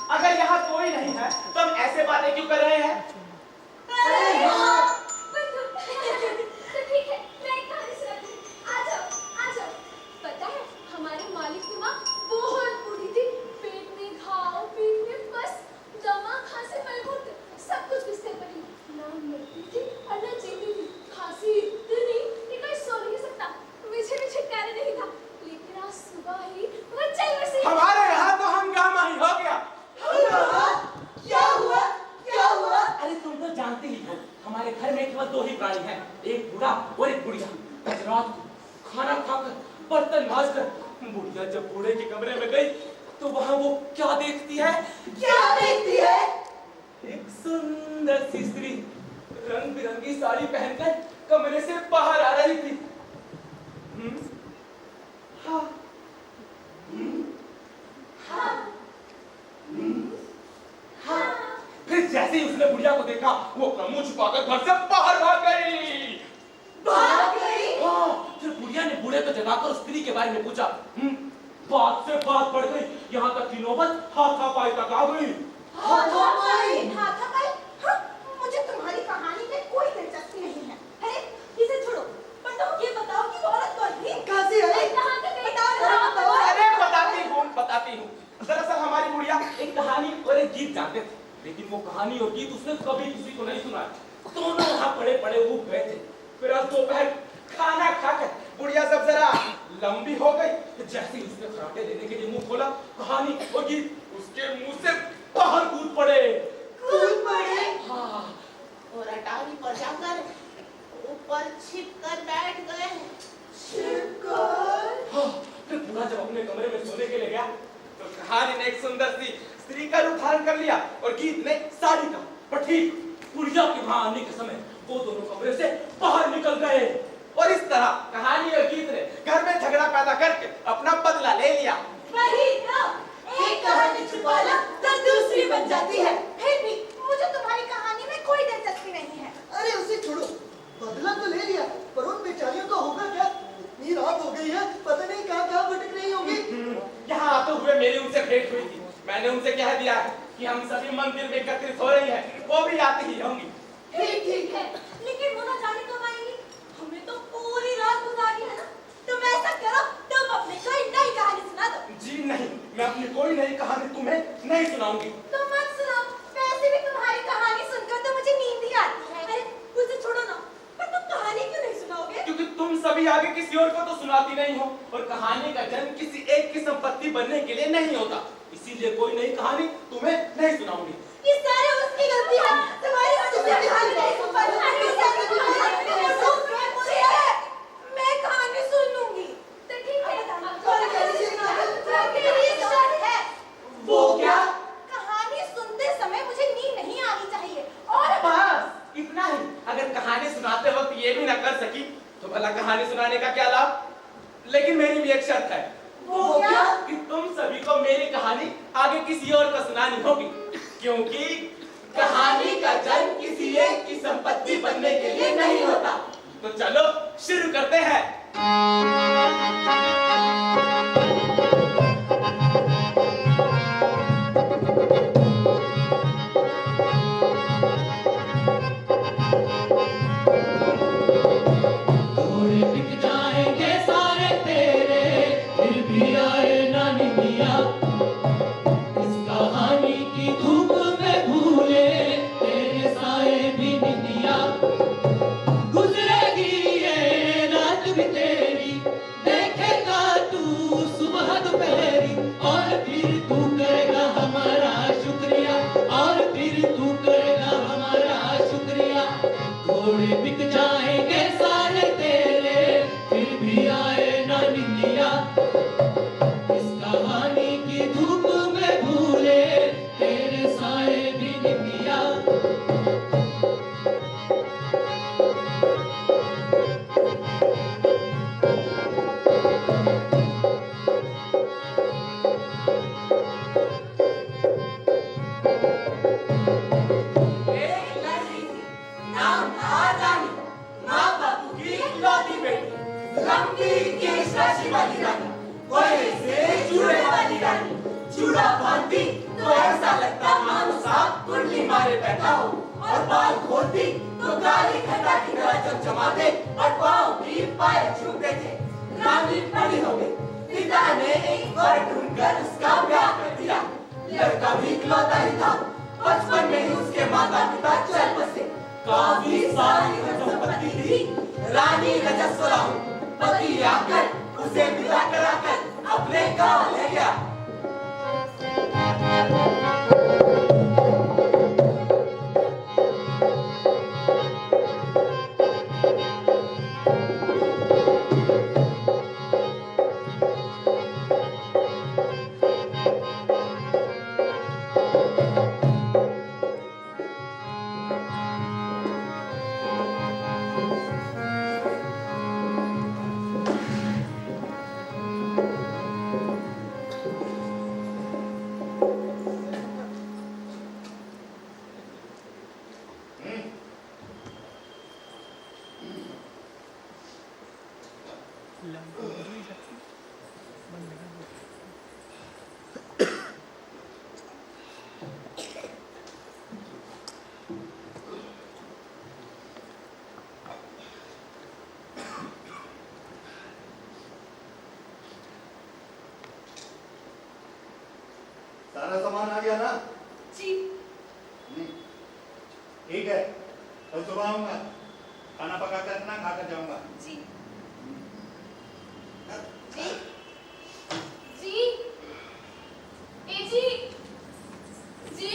अगर यहाँ कोई नहीं है तो हम ऐसे बातें क्यों कर रहे हैं? जब बूढ़े के कमरे में गई तो वहां वो क्या देखती है? एक सुंदर सी स्त्री रंग बिरंगी साड़ी पहनकर कमरे से बाहर आ रही थी। फिर जैसे ही उसने बुढ़िया को देखा वो मुंह छुपाकर घर से बाहर भाग गई। हाँ, फिर बुढ़िया ने बूढ़े को जगाकर उस स्त्री के बारे में पूछा। बात से बात बढ़ गई, यहाँ तक कि नौबत हाथापाई तक आ गई। हाथापाई? हाँ, मुझे तुम्हारी कहानी में कोई दिलचस्पी नहीं है। अरे इसे छोड़ो, पर तुम ये बताओ कि वो औरत कौन थी? कहाँ से आई? बताओ। अरे बताती हूँ। दरअसल हमारी बुढ़िया एक कहानी और एक गीत जानते थे, लेकिन वो कहानी और गीत उसने कभी किसी को नहीं सुना। दोनों वहाँ पड़े ऊब गए थे। फिर आज दोपहर खाना खाकर बुढ़िया सब जरा लंबी हो गई। जैसे ही उसने खराटे देने के लिए मुंह खोला, कहानी और गीत उसके मुंह से बाहर कूद पड़े। हाँ, और अटारी पर जाकर ऊपर छिप कर बैठ गए। हाँ, फिर पूरा जब अपने कमरे में सोने के लिए गया तो कहानी ने एक सुंदर सी स्त्री का रूप धारण कर लिया और गीत ने साड़ी का। पर ठीक बुढ़िया के वहां आने के समय वो दोनों कमरे से बाहर निकल गए और इस तरह कहानी और गीत ने घर में झगड़ा पैदा करके अपना बदला ले लिया। वही तो, एक कहानी छुपा लो तो दूसरी बन जाती है। फिर भी मुझे तुम्हारी कहानी में कोई दिलचस्पी नहीं है। अरे उसे छोड़ो, बदला तो ले लिया, पर उन बेचारियों का होगा क्या? इतनी रात हो गई है, पता नहीं कहाँ भटक रही होंगी। यहाँ आते हुए मेरी उनसे भेंट हुई थी। मैंने उनसे कह दिया कि हम सभी मंदिर में एकत्रित हो रही हैं, वो भी आती ही होंगी। ठीक है, लेकिन वो ना जाने कब आएंगी? हमें तो पूरी रात गुजारी है ना। तुम ऐसा करो, तुम अपनी कोई नई कहानी सुना दो। जी नहीं, मैं अपनी कोई नई कहानी तुम्हें नहीं सुनाऊंगी। तुम मत सुनाओ, वैसे भी तुम्हारी कहानी सुनकर तो मुझे नींद ही आती है। अरे उसे छोड़ो ना, पर तुम कहानी क्यों नहीं सुनाओगे? क्योंकि तुम सभी आगे किसी और को तो सुनाती नहीं हो और कहानी का जन्म किसी एक की संपत्ति बनने के लिए नहीं होता, इसीलिए कोई नई कहानी तुम्हें नहीं सुनाऊंगी। ये सारे उसकी गलती है। तुम्हारी वजह से कहानी नहीं सुन पाई। मैं कहानी सुन लूंगी। तो ठीक है, वो क्या? कहानी सुनते समय मुझे नींद नहीं आनी चाहिए। और बस इतना ही। अगर कहानी सुनाते वक्त ये भी न कर सकी तो भला कहानी सुनाने का क्या लाभ? लेकिन मेरी भी एक शर्त है। वो क्या? कि तुम सभी को मेरी कहानी आगे किसी और को सुनानी होगी, क्योंकि कहानी का जन्म किसी एक की संपत्ति बनने के लिए नहीं होता। तो चलो शुरू करते हैं। पूरा बांधती तो ऐसा लगता मानो सांप कुंडली मारे बैठा हो, और बाल खोलती तो काली घटा की तरह चमचमाते और पाँव भी पाए छूते थे। रानी बड़ी हो गई, पिता ने एक वर ढूंढकर उसका ब्याह कर दिया। लड़का भी इकलौता ही था, बचपन में ही उसके माता पिता चल बसे। काफी सारी संपत्ति थी, रानी रजस्वला हो, पति आकर उसे विदा कराकर अपने गांव ले गया। सारा सामान आ गया ना? जी। ठीक है, कल सुबह आऊंगा, खाना पका कर रखना, खाकर जाऊंगा। जी। जी। जी। ए जी। जी।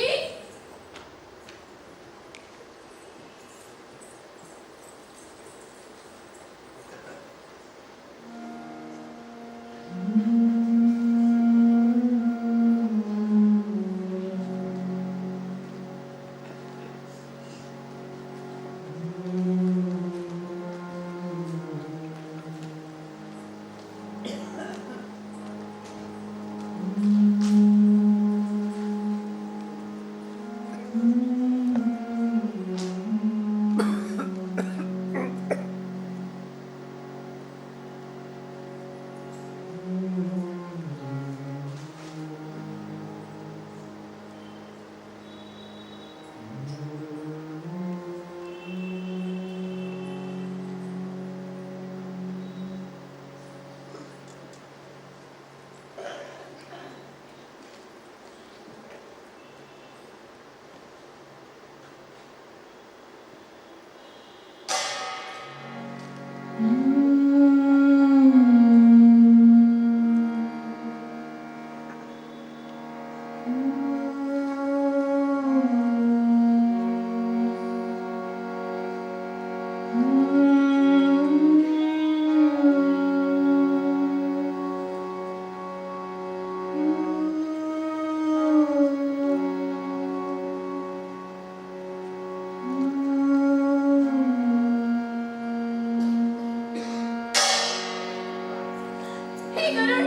हे गरुड़,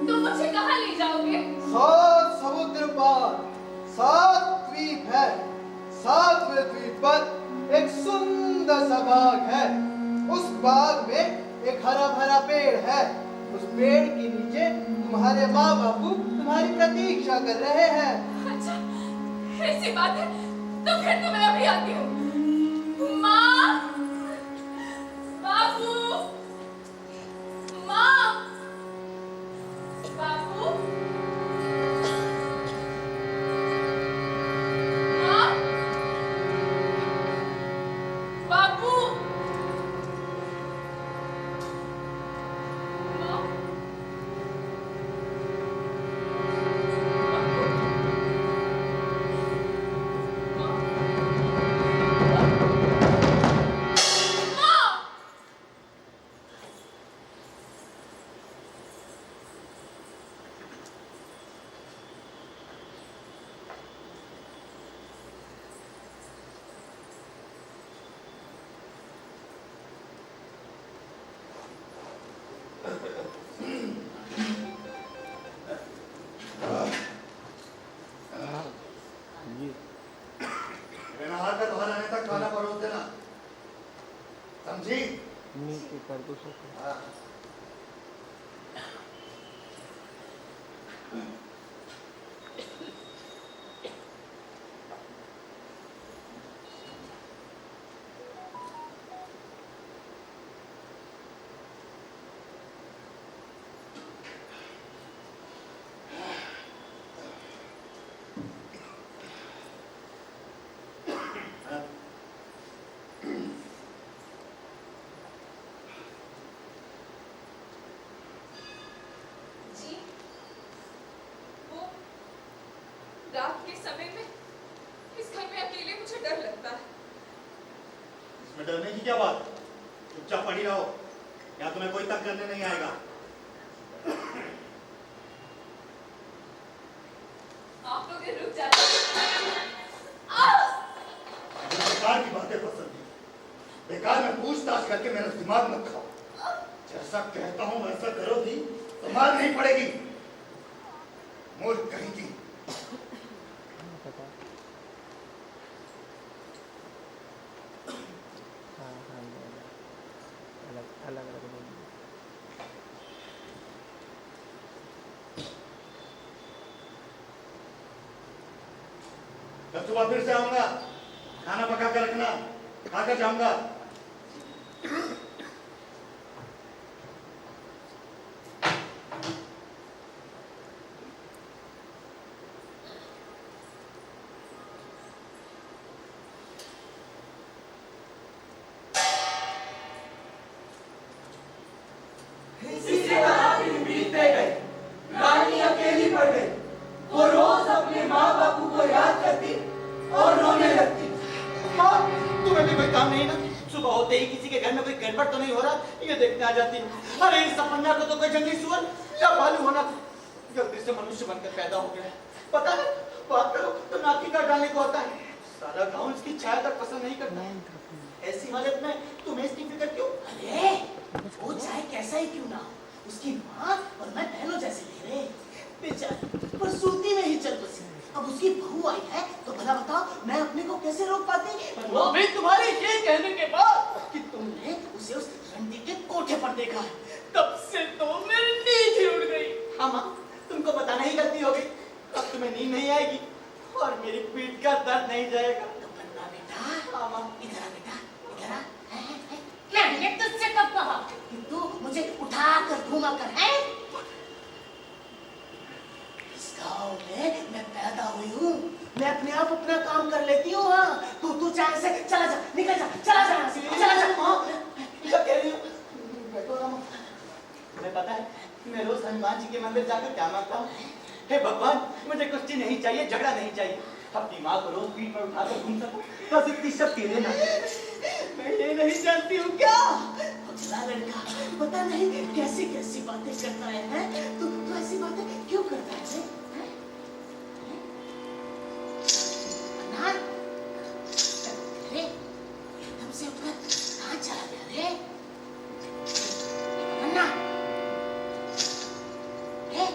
तुम मुझे कहाँ ले जाओगे? 7 समुद्र पार 7 द्वीप है। 7वें द्वीप पर एक सुंदर सा बाग है। उस बाग में एक हरा भरा पेड़ है। उस पेड़ के नीचे तुम्हारे माँ बापू तुम्हारी प्रतीक्षा कर रहे हैं। अच्छा, ऐसी बात है, तो फिर तो मैं अभी आती हूँ। माँ, बाबू, माँ, बाबू, माँ, बाबू, माँ, नहा कर बाहर आने तक खाना परोस देना, समझी? हाँ। के समय में इस घर में अकेले मुझे डर लगता है। इसमें डरने की क्या बात? चुपचाप पड़ी रहो, या तुम्हें कोई तंग करने नहीं आएगा। आप लोग ये रुक जाते मुझे बेकार की बातें पसंद नहीं, बेकार में पूछताछ करके मेरा दिमाग मत खाओ। जैसा कहता हूं वैसा करोगी तो मार नहीं पड़ेगी। मूर्ख कहेगी। कल सुबह फिर से आऊंगा, खाना पका कर रखना, खाकर जाऊंगा। इसी तरह दिन बीतते गए। रानी अकेली पड़ गई। वो रोज अपने माँ बापू को याद करती और रोने लगती। माँ, तुम्हें भी कोई काम नहीं ना? सुबह होते ही किसी के घर में कोई गड़बड़ तो नहीं हो रहा, ये देखने आ जाती हूँ। अरे इस सपन्ना को तो कोई जंगली सुअर या भालू होना था, गलती से मनुष्य बनकर पैदा हो गया है। पता है, बात करो तो नाकी काट डालने को आता है। सारा गाँव इसकी छाया तक पसंद नहीं करता। ऐसी हालत में तुम्हें इसकी फिक्र क्यों? अरे वो चाहे कैसा ही क्यों ना हो, उसकी माँ और मैं बहनों जैसे ले रहे। बेचारी प्रसूति में ही चल बसी। अब उसकी बहू आई है तो भला बताओ मैं अपने को कैसे रोक पाती? वो भी तुम्हारे ये कहने के बाद कि तुमने उसे उस रंडी के कोठे पर देखा है, तब से तो मेरी नींद ही उड़ गई। हाँ माँ, तुमको बताना ही गलती हो गई। अब तुम्हें नींद नहीं आएगी और मेरी पीठ का दर्द नहीं जाएगा। तो बन्ना बेटा, हाँ माँ, इधर आ बेटा, इधर आ। मैंने तुझसे कब कहा कि तू मुझे उठा कर घुमा कर है? इस गाँव में मैं पैदा हुई हूँ, मैं अपने आप अपना काम कर लेती हूँ। हाँ, तू चाहे से चला जा, निकल जा, चला जा यहाँ से, चला जा। माँ, क्या कह रही हो? बैठो ना माँ। तुम्हें पता है मैं रोज हनुमान जी के मंदिर जाकर क्या मांगता हूँ? हे भगवान, मुझे कुश्ती नहीं चाहिए, झगड़ा नहीं चाहिए। अपनी माँ को रोज पीठ पर उठाकर घूम सकूं, बस इतनी शक्ति देना। मैं ये नहीं जानती हूँ क्या? पगला लड़का, पता नहीं कैसी कैसी बातें करता है, हैं? तू ऐसी बातें क्यों करता है? हैं? अनार? अरे, एकदम से उठकर कहाँ चला गया रे? अन्ना? हे?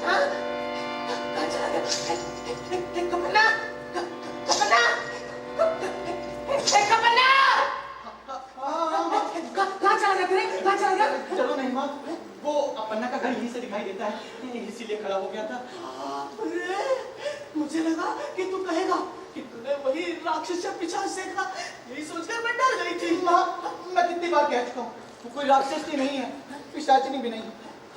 हाँ? कहाँ चला गया? कपन्ना? कपन्ना? कपन्ना? कहाँ चला गया रे? कहाँ चला गया? चलो नहीं माँ, वो अपन्ना का घर यहीं से दिखाई देता है, इसीलिए खड़ा हो गया था। अरे, मुझे लगा कि तू कहेगा कि तूने वही राक्षस पिशाच देखा, यही सोचकर मैं डर गई थी। माँ, मैं कितनी बार कह चुका हूँ, वो कोई राक्षसी नहीं है, पिशाचिनी भी नहीं।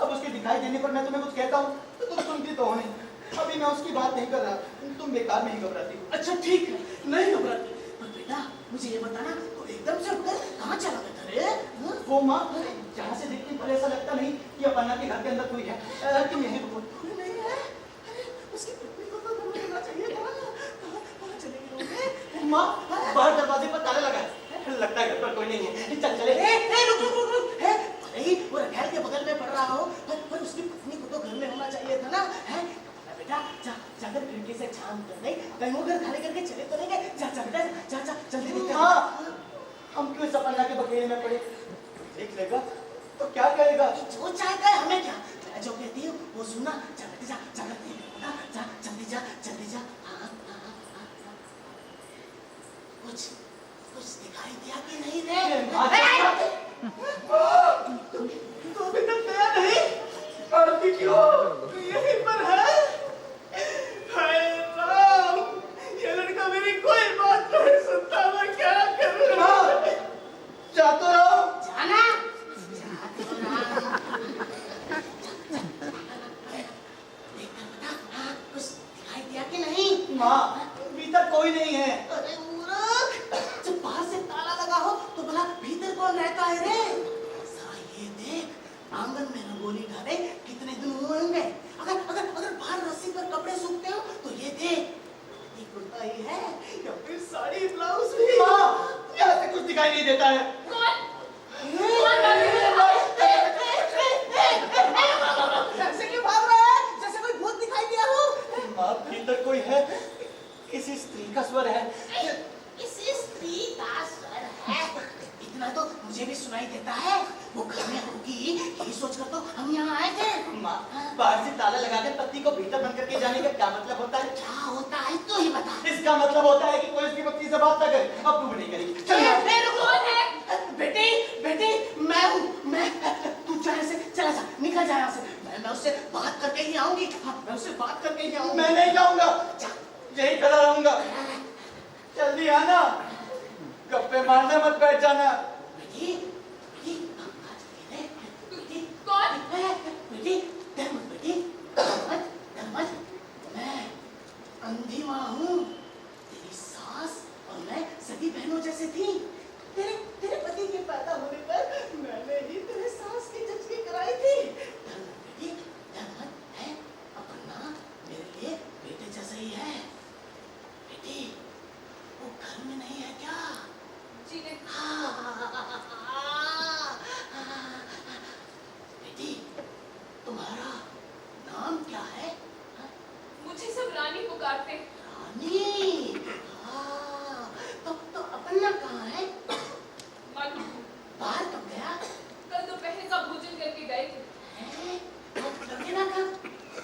अब उसके दिखाई देने पर मैं तुम्हें कुछ कहता हूँ तो तुम सुनती तो हो नहीं। अभी मैं उसकी बात नहीं कर रहा, तुम बेकार में ही घबराती हो। अच्छा ठीक है, नहीं घबराती, पर बेटा मुझे ये बताना, तो एकदम से उठकर कहाँ चला गया था रे? हाँ? वो माँ, जहाँ से देखने पर ऐसा लगता नहीं कि अपन्ना के घर के अंदर कोई है। तुम यहीं रुको। नहीं है, अरे उसकी पत्नी को तो घर होना चाहिए था। कहाँ चले गए लोग? माँ, बाहर दरवाजे पर ताला लगा है, लगता है घर पर कोई नहीं है। चल चले। रुक। भले ही वो रखैल के बगल में पड़ रहा हो, पर उसकी पत्नी को तो घर में होना चाहिए था ना? है बेटा, जाकर खिड़की से झांक कर नहीं, कहीं वो घर खाली करके चले तो नहीं गए? जा बेटा, जा जल्दी निकल। हाँ, हम क्यों इस अपन्ना के बखेड़े में पड़े? देख लेगा तो क्या कहेगा? जो चाहता है हमें क्या? मैं जो कहती हूँ वो सुनना। जा बेटे, जा जल्दी जा। हाँ। कुछ दिखाई दिया कि नहीं रे? तो अभी तक गया नहीं? आरती क्यों? यहीं पर है? हाय राम, ये लड़का मेरी कोई बात नहीं सुनता, मैं क्या करूँ? जा तो रहो। जाना। कुछ दिखाई दिया कि नहीं? माँ, भीतर कोई नहीं है। अरे मूर्ख, जब बाहर से ताला लगा हो तो भला भीतर कौन रहता है रे? जरा ये देख, आंगन में रंगोली डाले कितने दिन हुए होंगे? नहीं देता है। ऐसे क्यों भाग रहा है? जैसे कोई भूत दिखाई दिया हो। माँ भीतर कोई है, किसी स्त्री का स्वर है। किसी स्त्री का स्वर है। इतना तो मुझे भी सुनाई देता है। वो घर में होगी, यही सोचकर तो हम यहाँ आए थे। माँ, बाहर से ताला लगाकर पत्नी को भीतर बंद करके जाने का क्या मतलब होता है? क्या होता है तू ही बता। इसका मतलब होता है कि कोई उसकी पत्नी से बात ना करे। अब तू भी नहीं करेगी। चल माँ। बेटी, बेटी, मैं हूँ, मैं। तू चाहे से चला जा, निकल जा यहाँ से। मैं उससे बात करके ही आऊंगी। हाँ, मैं उससे बात करके ही आऊंगी। मैं नहीं जाऊंगा, जा। यही खड़ा रहूंगा। जल्दी आना, गप्पे मारने मत बैठ जाना। बेटी, बेटी, बेटी, कौन? बेटी, डर मत बेटी, डर मत। मैं अंधी माँ हूँ। तेरी सास और मैं सगी बहनों जैसे थी। तेरे पति के पैदा होने पर मैंने ही तेरे सास की जचकी कराई थी। डर मत बेटी, डर मत। है अपना मेरे लिए बेटे जैसा ही है। बेटी, वो घर में नहीं है क्या? जी नहीं। बेटी, तुम्हारा नाम क्या है? मुझे सब रानी पुकारते हैं। रानी। तो अपना कहाँ है? मालूम बाहर कब गया? कल दोपहर का भोजन करके गए थे। है? वो लड़के ना कब?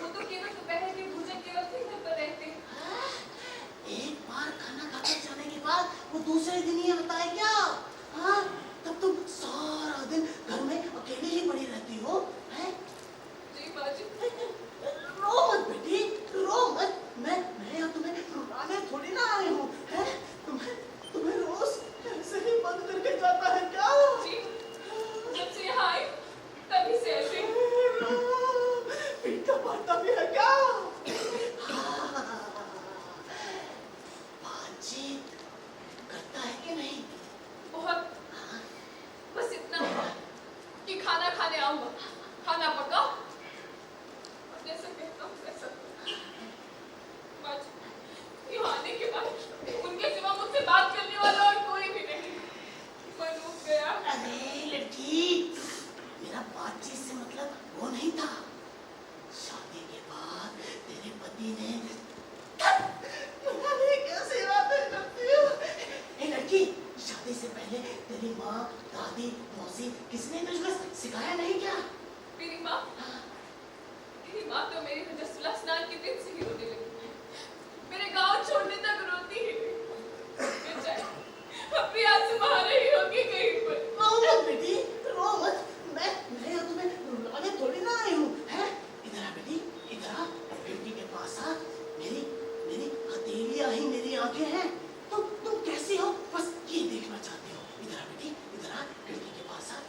वो तो केवल दोपहर के भोजन के वक्त ही घर पर रहते हैं। एक बार खाना खाकर जाने के बाद वो दूसरे दिन ही आता है क्या? हाँ? तब तुम सारा दिन घर में अकेले ही पड़ी रहती हो, हैं? जी माँ जी। रो मत बेटी, रो मत। मैं यहाँ तुम्हें रुलाने थोड़ी ना आई हूँ, हैं? तुम्हें रोज ऐसे ही बंद करके जाता है क्या? जी, जब से यहाँ आई तभी से ऐसे। पीटा पाटा भी है क्या? बातचीत करता है कि नहीं? बहुत। बस इतना कि खाना खाने आऊंगा, खाना पकाओ। और जैसा कहता हूँ वैसा। माँ जी, यहाँ आने के बाद उनके सिवा मुझसे बात करने वाला और कोई भी नहीं। मन उठ गया। अरे लड़की, मेरा बातचीत से मतलब वो नहीं था। शादी के बाद तेरे पति ने पता नहीं कैसी बातें करती हो। ए लड़की, शादी से पहले तेरी माँ, दादी, मौसी किसने तुझको सिखाया नहीं क्या? मेरी माँ तो मेरी वजह सुलह स्नान के दिन से ही रोने लगी। मेरे गांव छोड़ने तक रोती ही थी। बेचारी अपनी आंसू बहा रही होगी कहीं पर। रो मत बेटी, रो मत। मैं यहाँ तुम्हें रुलाने थोड़ी ना आई हूँ, हैं? इधर आ बेटी, इधर आ। खिड़की के पास आ। मेरी हथेलियाँ ही मेरी आंखें हैं। तुम कैसी हो? बस ये देखना चाहती हो। इधर आ बेटी, इधर आ। खिड़की के पास आ।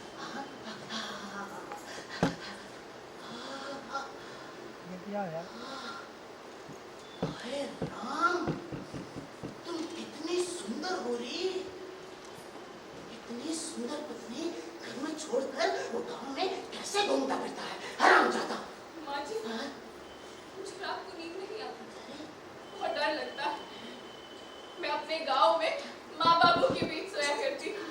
अरे राम, तुम कितनी सुंदर हो रही। इतनी सुंदर पत्नी घर में छोड़कर वो गांव में कैसे घूमता फिरता है? हरामजादा। माँ जी, हाँ? मुझे रात को नींद नहीं आती। बहुत डर लगता है। मैं अपने गांव में माँ बाबू के बीच सोया करती हूँ।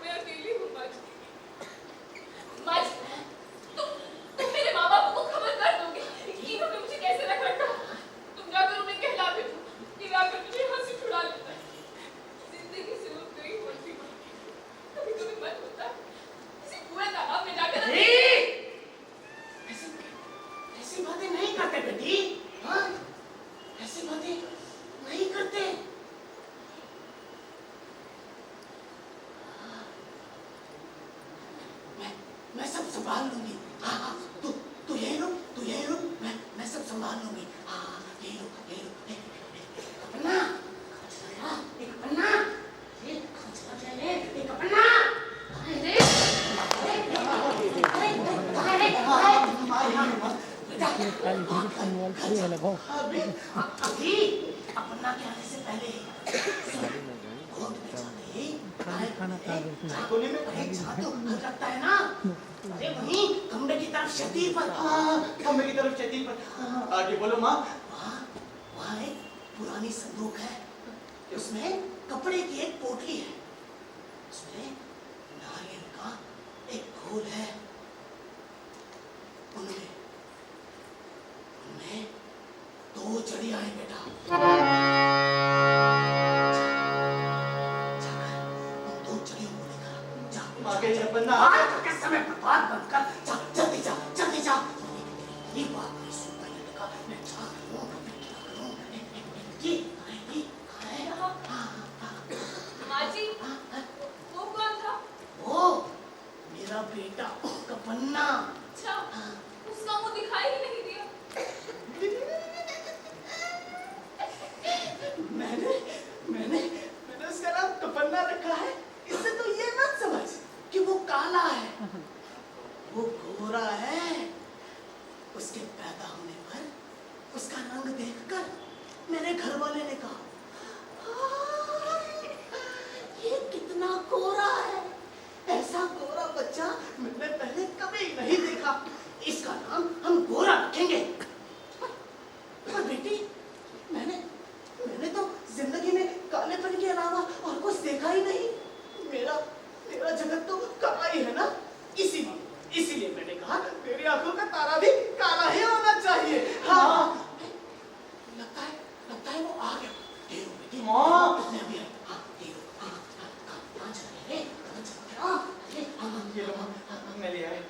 मैं अकेली हूँ माँ जी। माँ जी, तुम मेरे माँ बाबू को खबर कर दोगे कि इन्होंने मुझे कैसे रख रखा। तुम जाकर उन्हें कहला भेजो कि आकर मुझे यहाँ से छुड़ा लेता है। जिंदगी से उठ गई होती हूँ। कभी कभी मन होता है किसी कुएं तालाब में जाकर ऐसी बातें नहीं करते बेटी, हाँ? ऐसी बातें नहीं करते। मैं सब संभाल लूंगी। हाँ, तू यही रुक, मैं सब संभाल लूंगी। हाँ, यही रुक। अपना, एक अपना, एक अपना। अभी अपना के आने से पहले लगता है ना? अरे वहीं कमरे की तरफ शतीर पर। कमरे की तरफ शतीर पर। आगे बोलो माँ। वहाँ एक पुरानी संदूक है। कि उसमें कपड़े की एक पोटली है, उसमें नारियल का एक फूल है, उनमें उनमें 2 चिड़िया हैं बेटा। जाकर उन 2 चिड़ियों को लेकर जा। आगे ये बंदा के समय बर्बाद मत कर, जा जल्दी जा, जल्दी जा। ये बात नहीं सुनता ये लड़का, मैं क्या करूं, मैं क्या करूं? ये कहाँ है? माँ जी, वो कौन था? वो मेरा बेटा कपन्ना। अच्छा, उसका मुंह दिखाई ही नहीं दिया। मैंने मैंने मैंने उसका नाम कपन्ना रखा है, इससे तो ये मत समझ कि वो काला है, वो गोरा है। उसके पैदा होने पर उसका रंग देखकर मेरे घर वाले ने कहा, ये कितना गोरा है, ऐसा गोरा बच्चा मैंने पहले कभी नहीं देखा, इसका नाम हम गोरा रखेंगे। पर बेटी, मैंने तो जिंदगी में कालेपन के अलावा और कुछ देखा ही नहीं। मेरा जगत तो काला ही है ना, इसीलिए मैंने कहा मेरी आंखों का तारा भी काला ही होना चाहिए। हाँ, लगता है वो आ गया। हीरो बेटी, मैं भी आई। हाँ, हीरो, कहाँ चल रहे? ये लो, मैं ले आया।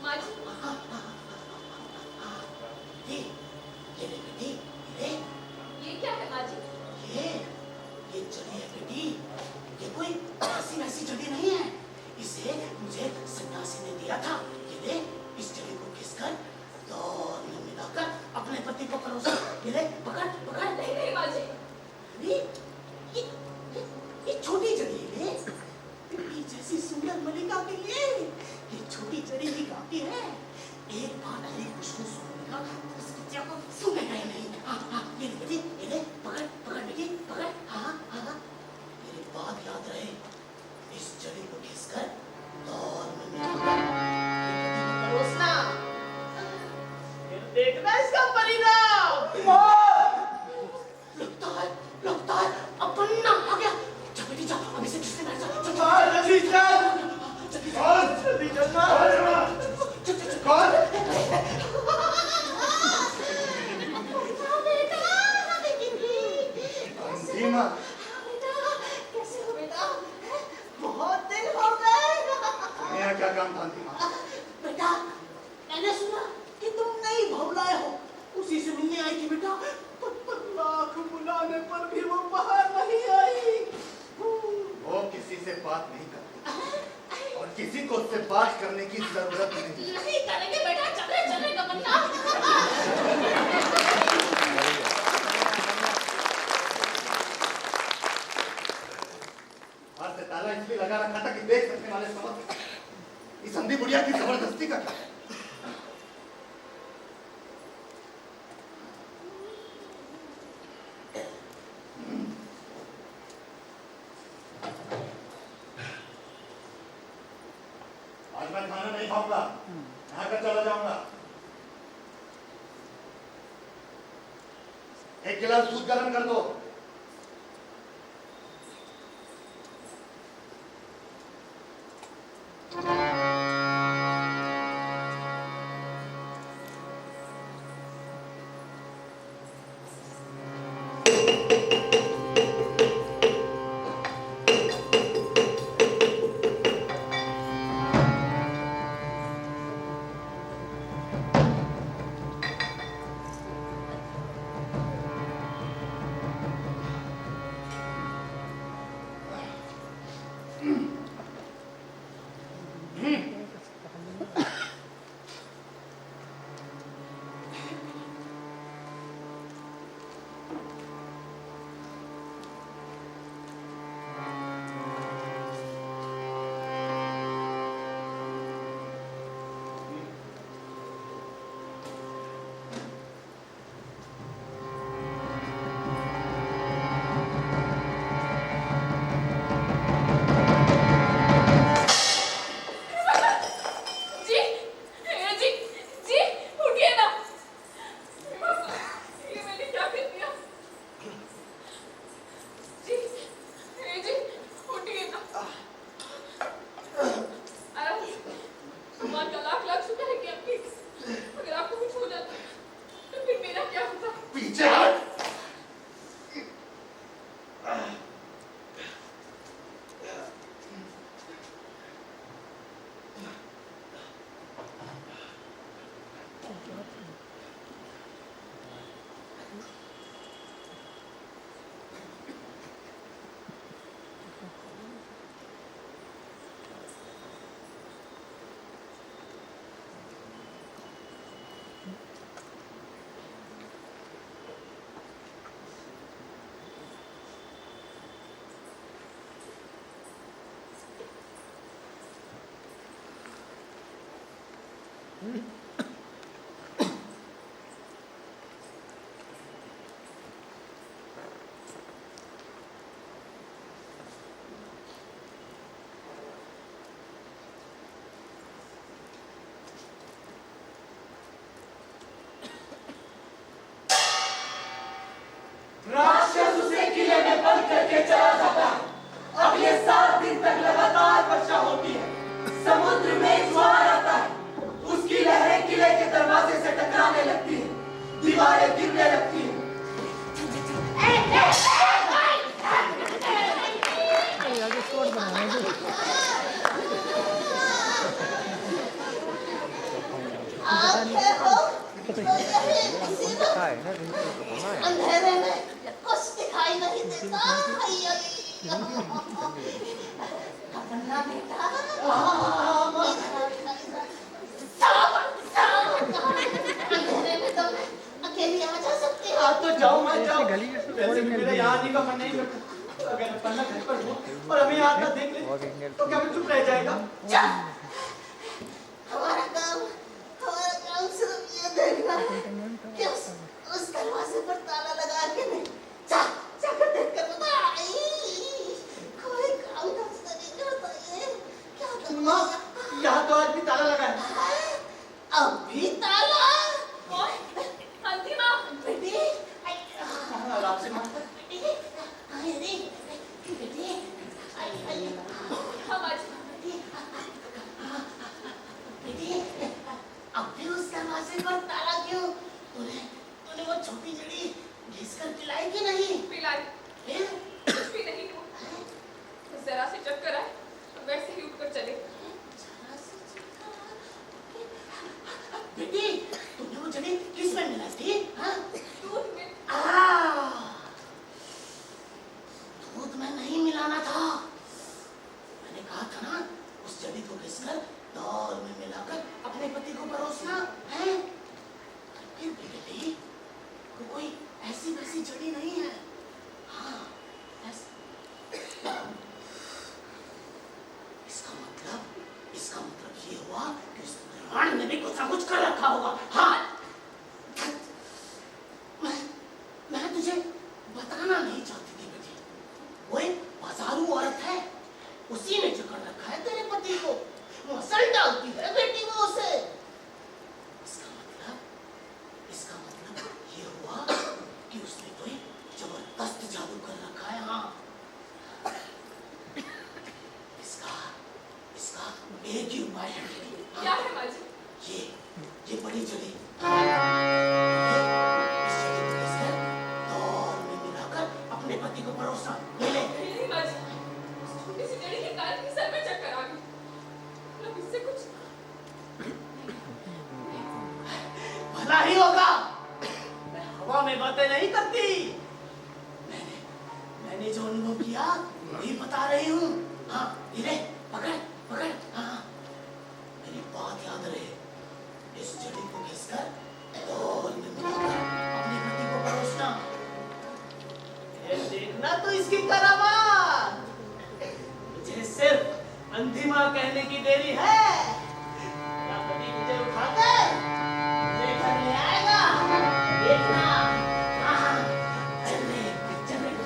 माँ जी, ये क्या है माँ जी? ये चढ़ी है बेटी, ये कोई ऐसी वैसी चढ़ी नहीं है, इसे मुझे सन्यासी ने दिया था। ये ले, इस चढ़ी को घिसकर दौर में मिलाकर अपने पति को परोसा। ये ले, पकड़ पकड़। नहीं नहीं माँ जी, ये छोटी चढ़ी है, बेटी जैसी सुंदर मलिका के लिए ये छोटी चढ़ी ही काफी है। एक बार तेरी खुशबू सूंघने का उस कुतिया को सूंघेगा ही नहीं। हाँ, ये ले बेटी, ये ले, पकड़ पकड़ बेटी, पकड़। हाँ, मेरी बात याद रहे, इस चढ़ी को घिसकर दौर में मिलाकर ये पति को परोसना, फिर देखना इसका परिणाम। लगता है अपन्ना आ गया। जा बेटी जा, अभी से किसने बैठ जा। जल्दी चल। जल्दी चलना। कौन? धीमा, कैसे हो बेटा? बहुत दिन हो गए। मेरा क्या काम था धीमा? बेटा, मैंने सुना कि तुम नई भवलाए हो, उसी से मिलने आई थी बेटा। पर लाख बुलाने पर भी वो बाहर नहीं आई। वो किसी से बात नहीं करती और किसी को उससे बात करने की जरूरत नहीं। नहीं करेंगे बेटा, चले कपन्ना। हाथ से ताला इसलिए लगा रखा था कि देख सकने वाले समझ इस अंधी बुढ़िया की जबरदस्ती का क्या है? आज मैं खाना नहीं खाऊंगा, नहाकर चला जाऊंगा। एक गिलास दूध गर्म कर दो। राक्षस उसे किले में बंद करके चला जाता है। अब ये 7 दिन तक लगातार वर्षा होती है। समुद्र में ज्वार आता है। उसकी लहरें किले के दरवाजे से टकराने लगती हैं। दीवारें गिरने लगती हैं। अंधेरे में कुछ दिखाई नहीं देता। अपना बेटा अंधेरे में तो अकेली आ जा सकती हो। तो जाओ मत जाओ। वैसे भी मेरा यहाँ आने का मन नहीं करता। अगर पन्ना घर पर हो और हमें यहाँ तक देख ले तो क्या मैं चुप रह जाएगा? जा। हमारा काम सिर्फ ये देखना है कि उस दरवाजे पर ताला लगा के नहीं। जा जाकर देख कर बता। कोई काम का तरीका बताइए। क्या माँ, करना यहाँ तो आज भी ताला लगा है। है? अब भी ताला? ओए, अंतिमा, बेटी आराम से माँ। बेटी अरे बेटी हम आज बेटी अब भी उस दरवाजे पर ताला क्यों? तूने वो छोटी जड़ी घिस कर पिलाई कि नहीं? पिलाई, फिर कुछ भी नहीं हुआ। जरा से चक्कर आए तो वैसे ही उठकर चले। जरा से चक्कर बेटी तूने वो जड़ी किस में मिलाई थी? हाँ? दूध में दूध में नहीं मिलाना था। मैंने कहा था ना उस जड़ी को घिसकर दाल में मिलाकर अपने पति को परोसना है। फिर भी बेटी कोई ऐसी वैसी जड़ी नहीं है। हाँ इसका मतलब ये हुआ कि उस रानी ने भी कुछ ना कुछ कर रखा होगा। हाँ मैं तुझे बताना नहीं चाहती थी बेटी। वो एक बाजारू औरत है। उसी ने जकड़ रखा है तेरे पति को। मसल डालती है बेटी वो उसे। इसका मतलब ये हुआ कि उसने कोई जबरदस्त जादू कर रखा है। हाँ इसका एक ही उपाय है। क्या है माँ जी? ये बड़ी जड़ी इस जड़ी को घिसकर दाल में मिलाकर अपने पति को परोसना। ले ले। नहीं माँ जी, उस छोटी सी जड़ी के कारण ही सर में चक्कर आ गई। मतलब इससे कुछ भला ही होगा। मैं हवा में बातें नहीं करती। मैंने जो अनुभव किया वही बता रही हूँ। हाँ धीरे पकड़ पकड़। हाँ मेरी बात याद रहे। इस जड़ी को घिसकर दाल में मिलाकर अपने पति को परोसना। फिर देखना तो इसकी करामात। मुझे सिर्फ अंधिमा कहने की देरी है। मेरा पति मुझे उठाकर मुझे घर ले आएगा। देखना। हाँ चलने चलने को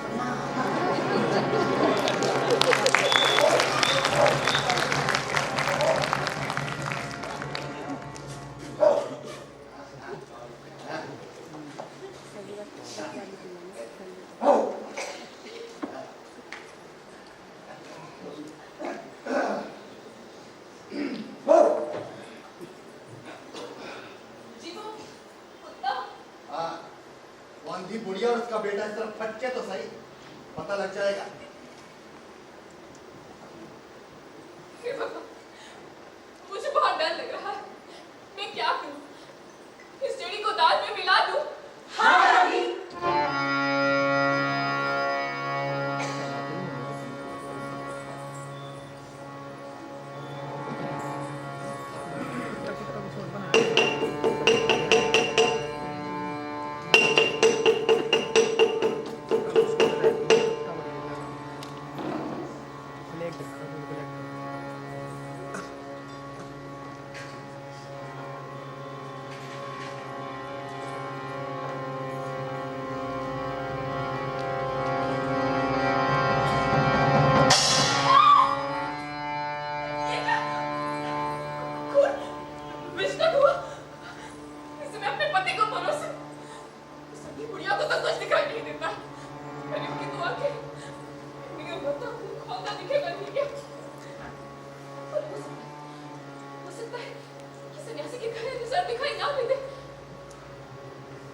जी वो कुत्ता। हाँ, वो अंधी बुढ़िया और उसका बेटा इस तरफ फटके तो सही, पता लग जाएगा। हे भगवान, मुझे बहुत डर लग रहा है। मैं क्या करूं? इस जड़ी को दाल में मिला दूं? हाँ रानी।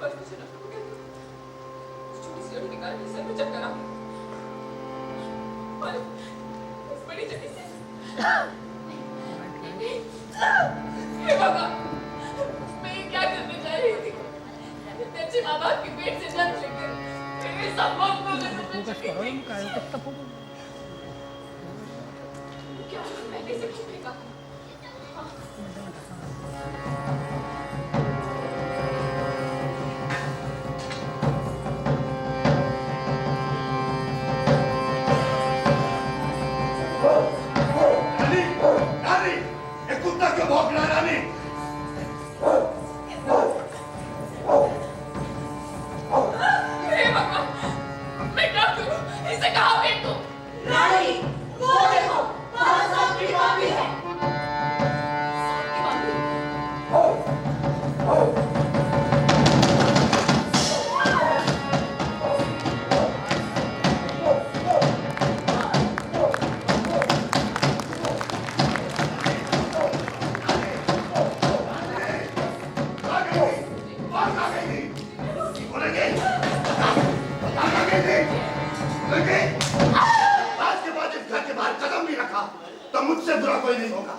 बस मुझे ना हो गया। छोटी सी लड़की निकाल के सर में चक्कर आ गया। और इस बड़ी जगह से हे भगवान, मैं ये क्या करने जा रही थी? इतने अच्छे माँ बाप के पेट से जन्म लेकर मेरे संभव को क्या मैंने इसे छुपेगा? रानी, रानी, ये कुत्ता क्यों भौंक रहा है, रानी? हे भगवान, मैं क्या करूं? इसे कहाँ फेंक दूं? रानी, वो देखो, वहाँ सांप की मामी है। सांप की मामी? कहाँ गई थी? और कहाँ गई थी? बोलेंगे? कहाँ गई थी? बोलेंगे? आज के बाद इस घर के बाहर कदम नहीं रखा तो मुझसे बुरा कोई नहीं होगा।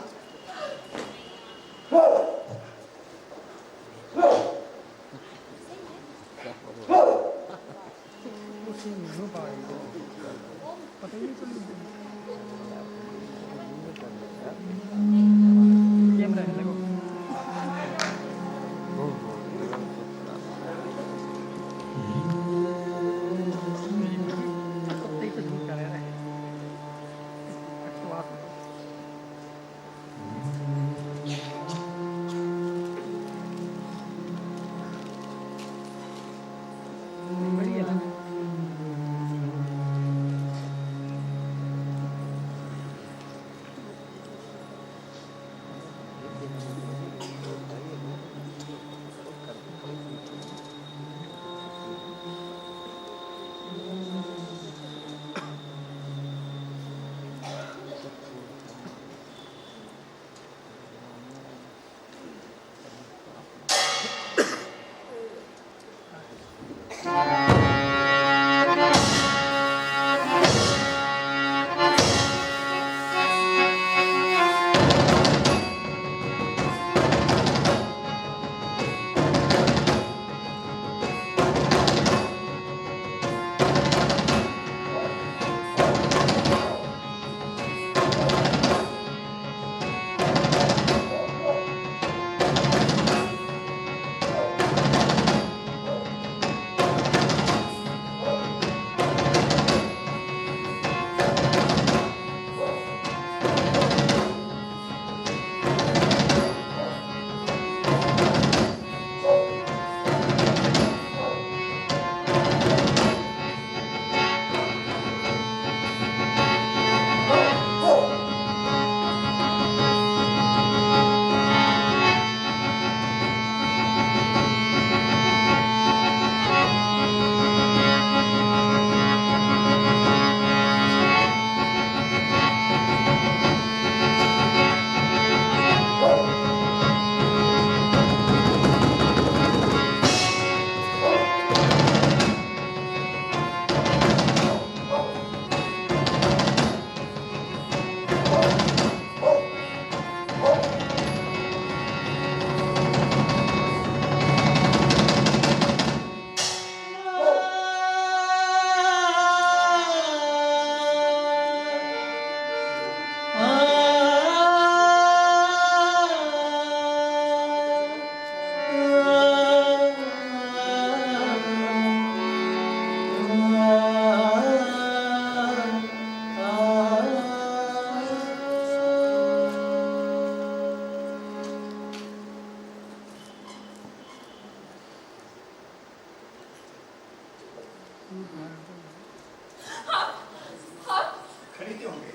खड़ी क्यों हो गई?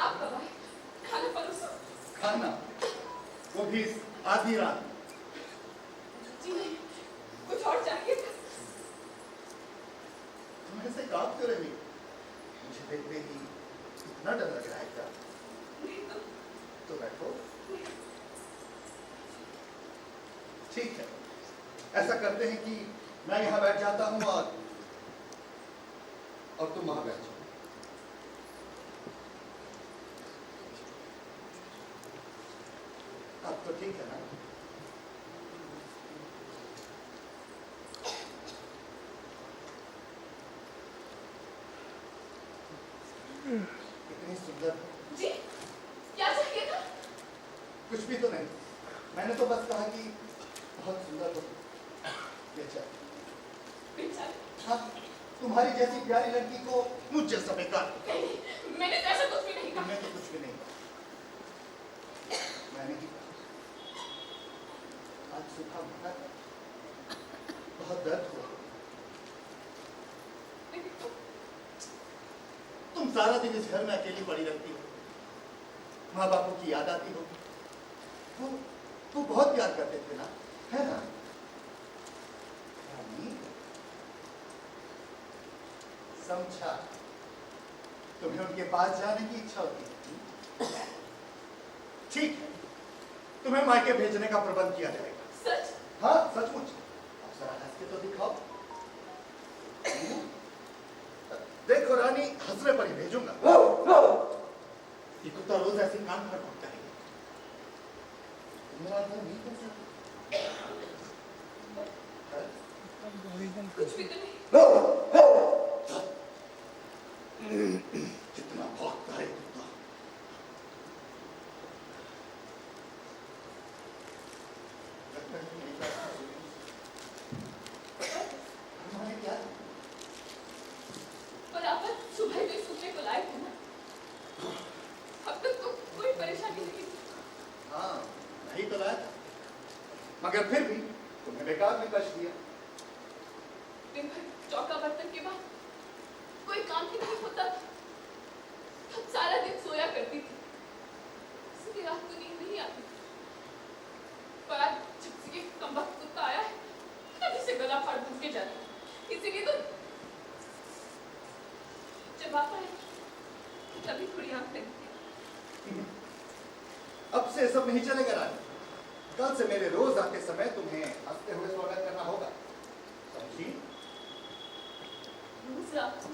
आप कब आए? खाना परोसो। खाना, वो भी आधी रात। जी नहीं, कुछ और चाहिए था। तुम ऐसे काम क्यों रही? मुझे देखने ही इतना डर लग रहा है क्या? नहीं तो बैठो। ठीक है, ऐसा करते हैं कि मैं यहाँ बैठ जाता हूँ और तुम वहां बैठ जाओ। अब तो ठीक है ना? कितनी सुंदर। जी क्या चाहिए था? कुछ भी तो नहीं, मैंने तो बस कहा कि बहुत सुंदर हो। ये चाय। बेचारी। हाँ, तुम्हारी जैसी प्यारी लड़की को मुझ जैसा बेकार। नहीं, मैंने तो ऐसा कुछ भी नहीं कहा। मैं तो कुछ भी नहीं कहा। मैंने ही कहा। आज सुबह उठा बहुत दर्द हुआ। तुम सारा दिन इस घर में अकेली पड़ी रहती हो, माँ बापों की याद आती हो। वो बहुत प्यार करते थे ना, है ना? रानी, समझा, तुम्हें उनके पास जाने की इच्छा होती है। ठीक है, तुम्हें मायके भेजने का प्रबंध किया जाएगा। सच? हाँ, सचमुच। अब जरा हंस के तो दिखाओ। देखो रानी, हंसने पर ही भेजूंगा। ये कुत्ता रोज ऐसे काम कर पड़ता है। मेरा घर नहीं कर सकता। कुछ भी तो नहीं। कितना भौंकता है कुत्ता। लगता है कि मेरी बात नहीं सुनी। हमारे क्या? पर आप सुबह तो सूखने को लाए थे ना। अब तक तो कोई परेशानी नहीं थी। हाँ, नहीं तो लाया था, मगर फिर भी तुम्हें बेकार में कष्ट दिया। दिन भर चौका बर्तन के बाद कोई काम ही नहीं होता था। तब सारा दिन सोया करती थी, इसलिए रात को नींद नहीं आती। पर आज जब से ये कमबख्त कुत्ता आया है, तभी से गला फाड़ भूख के जाता है। इसीलिए तो जब आप आए तभी थोड़ी आंख लगी। अब से सब नहीं चलेगा रानी। कल से मेरे रोज आते समय तुम्हें हंसते हुए स्वागत करना होगा, समझी? रोज रात को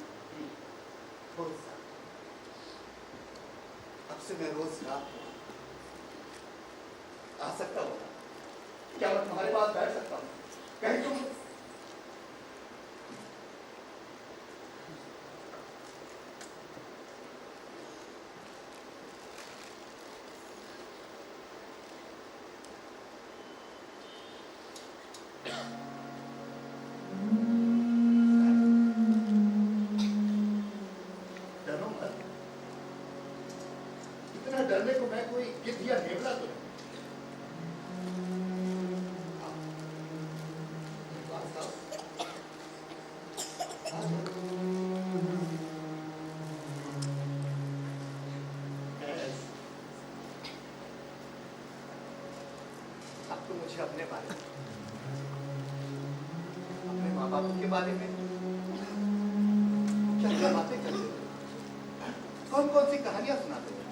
रोज रात। अब से मैं रोज रात को आ सकता हूँ? क्या मैं तुम्हारे पास बैठ सकता हूँ? कहीं तुम डरो मत। इतना डरने को मैं कोई गिद्ध या नेवला तो नहीं। हाँ, बात साफ। हाँ, ऐस। अब तो मुझे अपने बारे में, अपने माँ बाप के बारे में क्या क्या बातें करते थे, कौन कौन सी कहानियां सुनाते थे,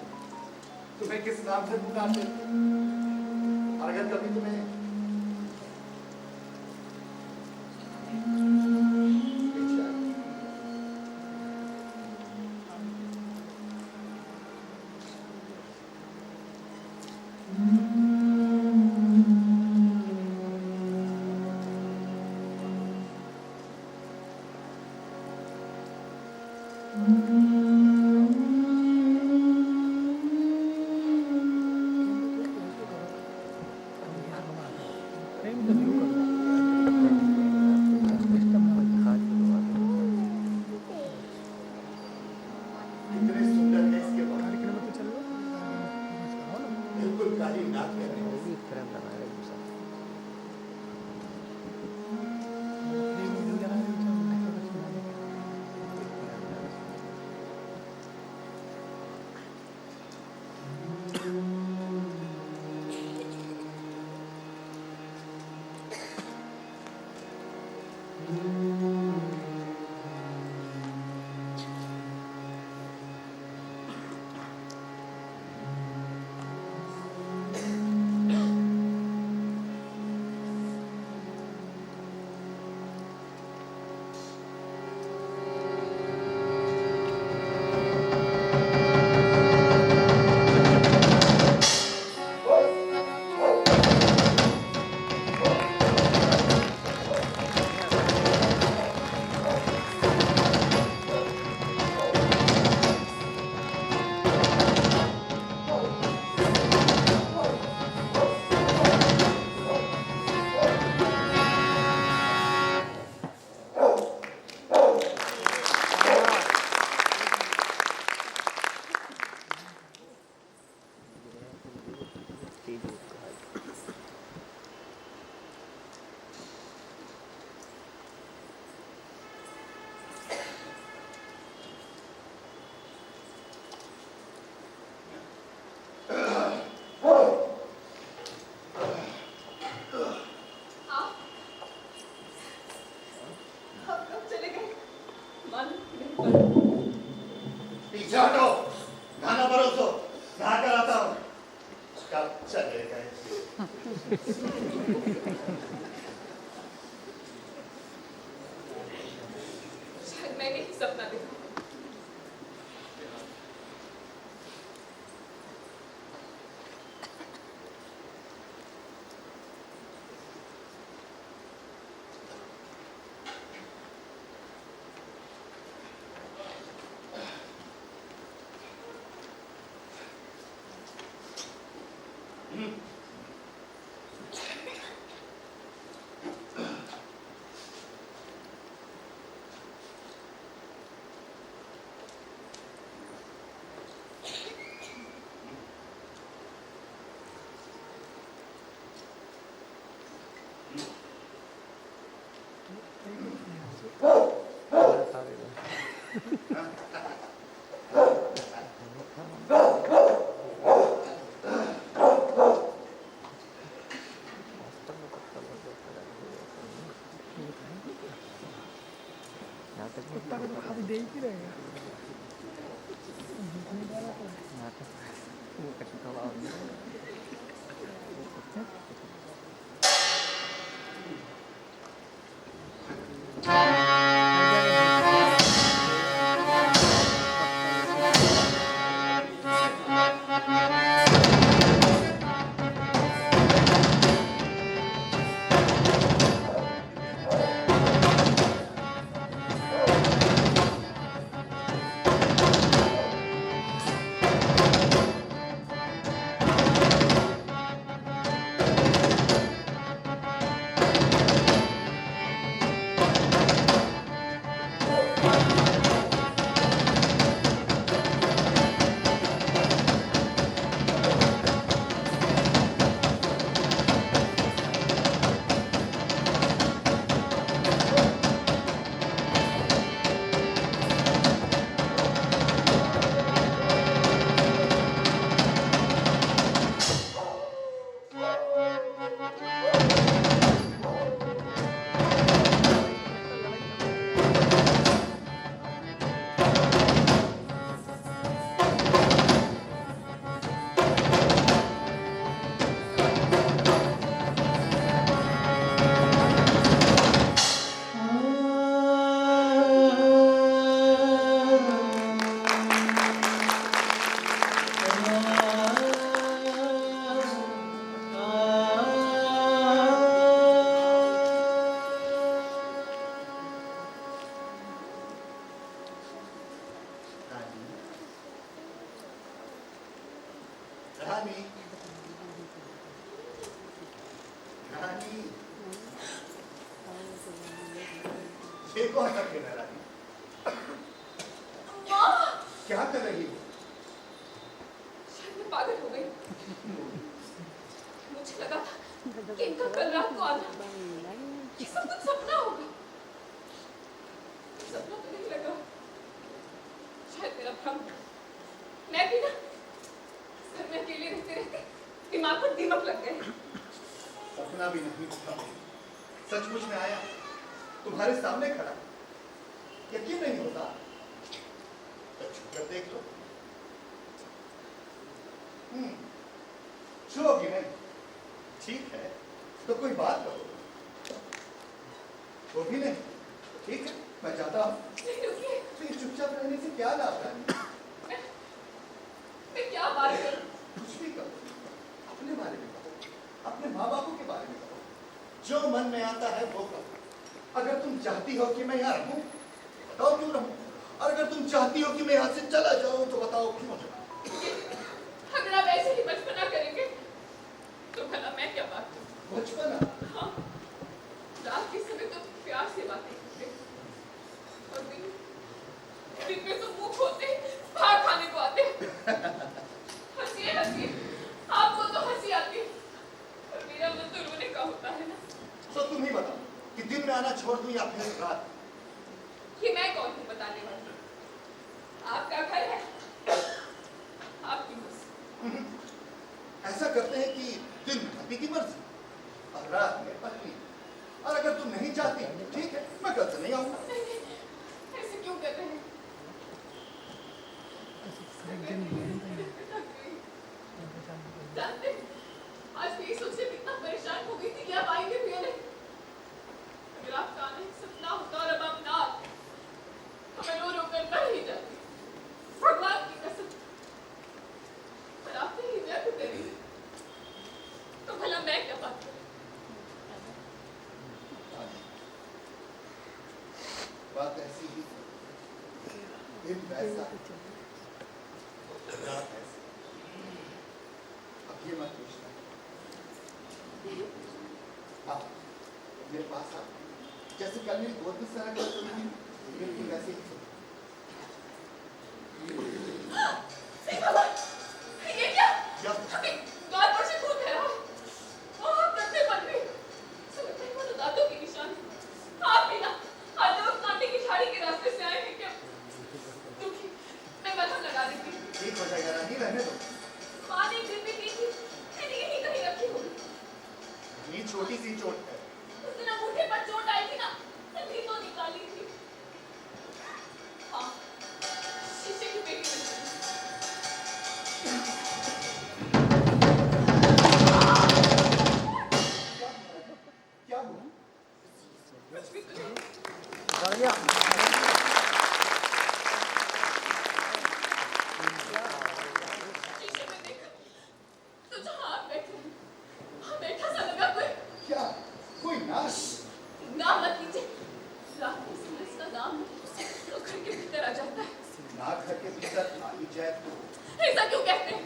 तुम्हें किस नाम से पुकारते थे, और अगर कभी तुम्हें कितने सुंदर है इसके बाल, बिल्कुल काली नाक है। शायद मैंने ही सपना देखा। कुत्ता को तो खाली दे ही रहेगा। रानी रानी ये कौन सा खेल है रानी? क्या कर रही हो? शायद मैं पागल हो गई। मुझे लगा था कि इनका कल रात को आना ये सब कुछ सपना होगा। सपना तो नहीं लगा, शायद मेरा भ्रम। मैं भी ना घर में अकेले रहते रहते दिमाग पर दीमक लग गए। सपना भी नहीं था, सचमुच में आया, तुम्हारे सामने खड़ा। यकीन नहीं होता तो छू कर देख लो। छूओगी नहीं? ठीक है, तो कोई बात करो। वो भी नहीं? ठीक है, मैं जाता हूँ। नहीं, रुकिए। फिर चुपचाप रहने से क्या लाभ रानी? मैं क्या बात करूं? कुछ भी करो, अपने बारे में कहो, अपने माँ बापों के बारे में कहो, जो मन में आता है वो कहो। अगर तुम चाहती हो कि मैं यहाँ रहूं, बताओ क्यों रहूं? और अगर तुम चाहती हो कि मैं यहाँ से चला जाऊं, तो बताओ क्यों जाऊं? अगर आप ऐसे ही बचपना करेंगे तो भला मैं क्या बात करूं? बचपना? हाँ, रात के समय तो प्यार से बातें करते और दिन में तो मुंह खोलते भाग खाने को आते। हंसिए हंसिए, आपको तो हंसी आती और मेरा मन तो रोने का होता है ना। तो तुम ही बताओ कि दिन में आना छोड़ दूं या फिर रात? ये मैं कौन हूँ बताने वाली? आपका घर है, आपकी मर्जी। ऐसा करते हैं कि दिन में पति की मर्जी और रात में पत्नी। और अगर तुम नहीं चाहती, ठीक है, मैं कल से नहीं आऊंगा। नहीं, ऐसे क्यों कर रहे हैं? जानते, आज भी सोच से कितना परेशान दिन वैसा रात ऐसी। अब ये मत पूछना। आप मेरे पास आ, जैसे कल मेरी गोद में सरा कर सुनी, बिल्कुल वैसे ही सुनी। ये क्या? जब अभी द्वार पर से खून बह रहा है और कंधे पर भी सुनते ही मानो दांतों के निशान। आप भी ना आज लोग कांटे की झाड़ी के रास्ते से आए हैं क्या? दुखी मैं मलहम लगा देती हूँ। ठीक हो जाएगा रानी, रहने दो। माँ ने एक दिन में की थी, मैंने यहीं कहीं रखी होगी। ये छोटी सी चोट है। उस दिन अंगूठे पर चोट आई थी ना, तभी तो निकाली थी। हाँ, शीशे की पेटी में थी। क्या हुआ? कुछ भी तो नहीं। बढ़ गया शीशे में देखा तो जहाँ आप बैठे हैं, वहाँ बैठा सा लगा कोई। क्या कोई नाश? नाम मत लीजिए, रात में सूरज का नाम तो घर के भीतर आ जाता है। ना घर के भीतर आ ही जाए तो ऐसा क्यों कहते हैं?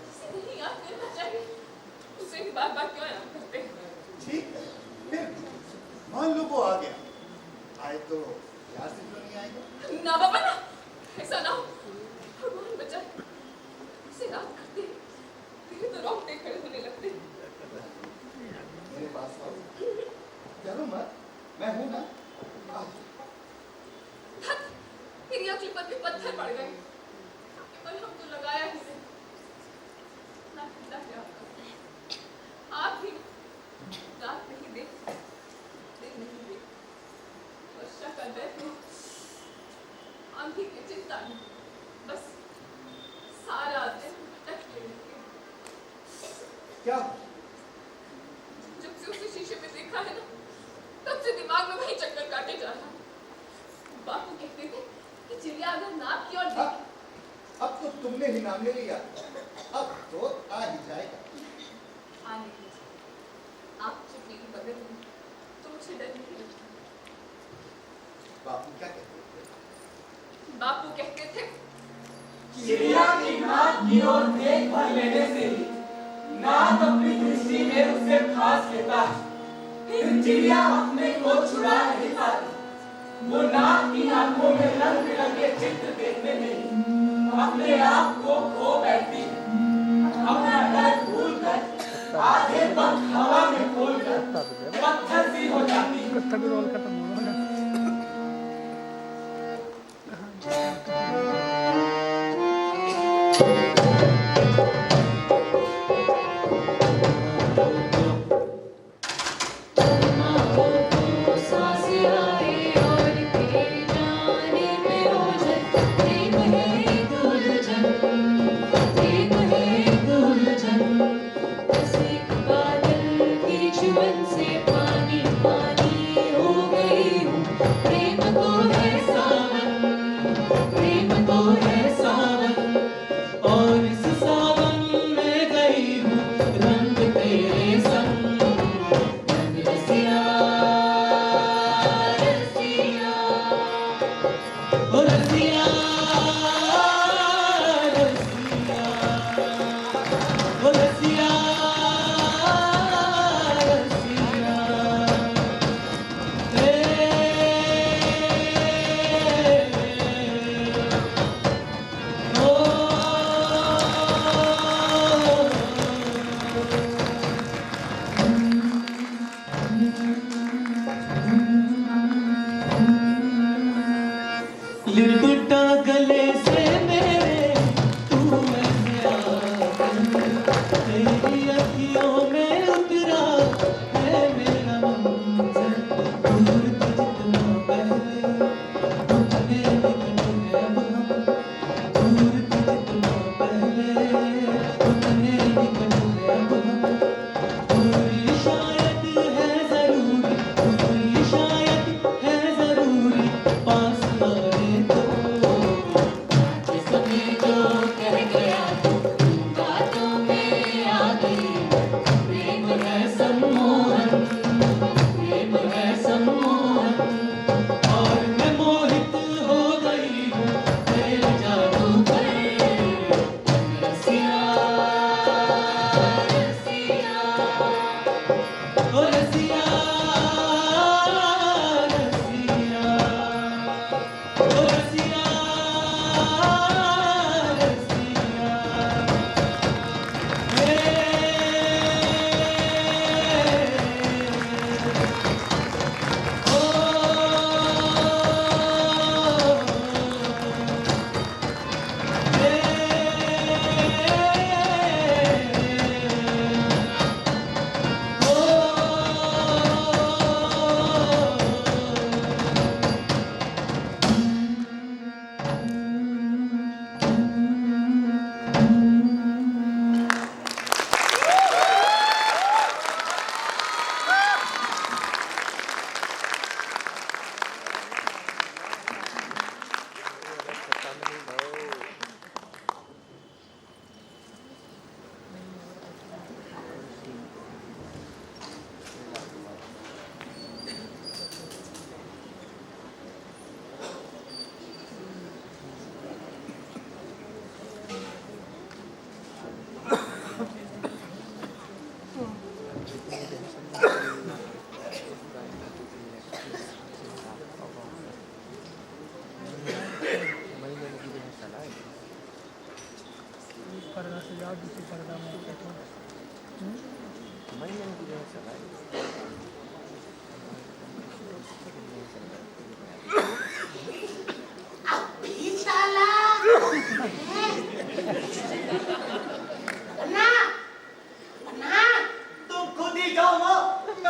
उसे नहीं याद करना चाहिए, उसे ही बार बार क्यों याद करते हैं? ठीक है, फिर मान लो वो आ गया, आए तो याद से क्यों नहीं आएगा? ना बाबा ना, ऐसा ना हो, भगवान बचाए। उसे याद करते हैं, मेरे तो रोंगटे खड़े होने लगते हैं। मेरे पास आओ, डरो मत, मैं हूं ना। आज धत, मेरी अक्ल पर भी पत्थर पड़ गए। पर हम तो लगाया ही नहीं। ना ठंडा है आपका। आप भी रात नहीं देख, दिन नहीं देख, वर्षा का डर है, आंधी की चिंता नहीं, बस सारा दिन भटकते रहते हैं। क्या जब से उसे शीशे में देखा है ना, तब से दिमाग में वही चक्कर काटे जा रहा है। बापू कहते थे कि चिड़िया अगर नाप की और देखे, अब तो तुमने ही नाम ले लिया, अब तो आ ही जाएगा। आने दीजिए। आप जब मेरी बगल में तो मुझे डर नहीं लगता। बापू क्या कहते थे? बापू कहते थे चिड़िया की नाक की ओर देख भर लेने से ही नाक अपनी दृष्टि में उससे खास लेता है। फिर चिड़िया अपने को छुड़ा नहीं पाती। वो नाक की आंखों में रंग बिरंगे चित्र देखने में अपने आप को खो बैठती है। अपना डर भूलकर आधे पंख हवा में खोलकर पत्थर सी हो जाती है। कत्था भी रोल खत्म हो रहा है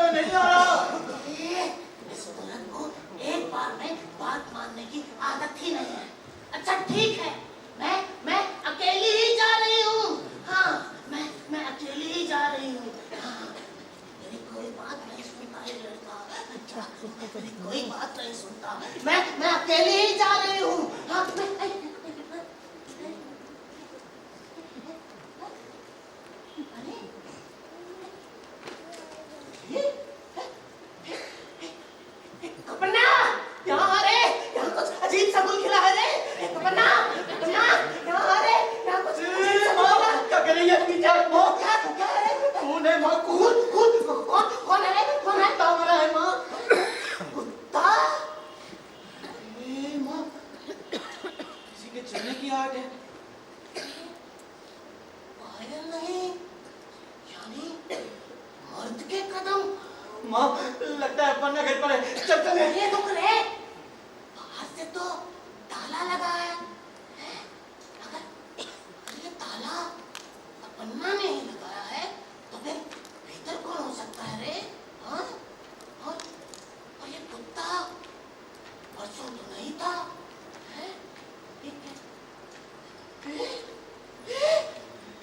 में नहीं आ रहा। इस तुरंत को एक बार में बात मानने की आदत ही नहीं है। अच्छा ठीक है, मैं अकेली ही जा रही हूँ। हाँ, मैं अकेली ही जा रही हूँ। हाँ, मेरी कोई बात नहीं सुनता ये लड़का। अच्छा, मेरी कोई बात नहीं सुनता। मैं अकेली ही जा रही हूँ। हाँ, कपन्ना, यहाँ आ रे, यहाँ कुछ अजीब सा गुल खिला है रे। कपन्ना, यहाँ आ रे, यहाँ कुछ अजीब सा गुल खिला है। क्या कर रही है पीछे? वो क्या है रे? कौन है माँ? कौन कौन है? कौन है? कुत्ता मरा है माँ। कुत्ता? अरे माँ, किसी के चलने की आवाज़ है। पायल नहीं, यानी मर्द के कदम। माँ, लगता है पन्ना घर पर है। चल चल। ये रुक रे, बाहर से तो ताला लगा है। अगर ये ताला तपन्ना ने ही लगाया है, तो फिर भीतर कौन हो सकता है रे? हाँ? और ये कुत्ता परसों तो नहीं था। हैं?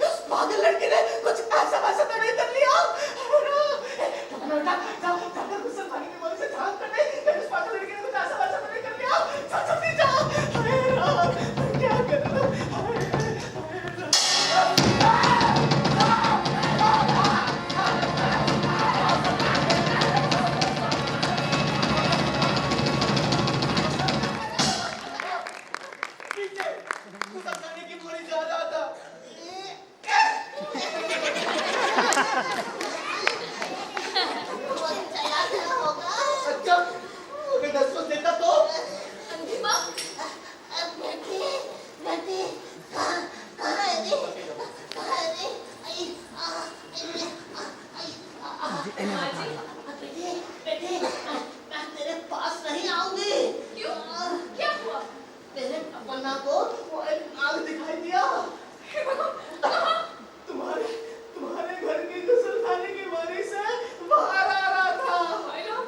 उस पागल लड़के ने कुछ ऐसा वैसा तो नहीं कर लिया? जाकर गुस्सा पानी के बोल से झांक कर दे। उस पागल लड़के ने कुछ ऐसा वैसा तो नहीं कर लिया? चल जल्दी जा। अरे राम, क्या करूं? पीछे कुत्ता खाने की गोली जा रहा था। चला क्या होगा? अच्छा, अगर 10 को देता तो? अंधी माँ, बेटी, कहाँ है रे? कहाँ है रे? माँ जी, बेटी, मैं तेरे पास नहीं आऊंगी। क्यों? क्या हुआ? मेरे अपना को वो एक नाग दिखाई दिया। हे भगवान, कहाँ? तुम्हारे घर की गुसलखाने की बारी से बाहर आ रहा था। हाय राम,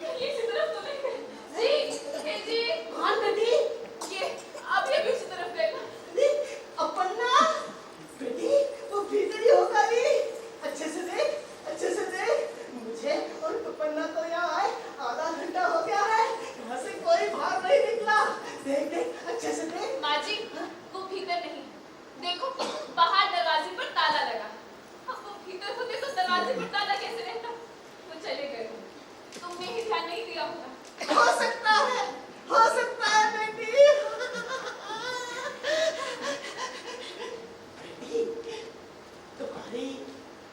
कहीं इसी तरफ तो नहीं गए? जी, हे जी, कौन बेटी? ये आप ये भी उसी तरफ गए ना? बेटी, अपना? बेटी, वो भीतर ही होगा ही। अच्छे से देख। मुझे और अपना तो यहाँ आए आधा घंटा हो गया है। यहाँ से कोई बाहर नहीं निकला। देख, अच्छे से देख। माँ जी, वो भीतर नहीं। देखो, बाहर दरवाजे पर ताला लगा। अब वो भीतर होते तो दरवाजे पर ताला कैसे रहता? वो चले गए होंगे। तुमने ही ध्यान नहीं दिया होगा। हो सकता है बेटी। बेटी, तुम्हारी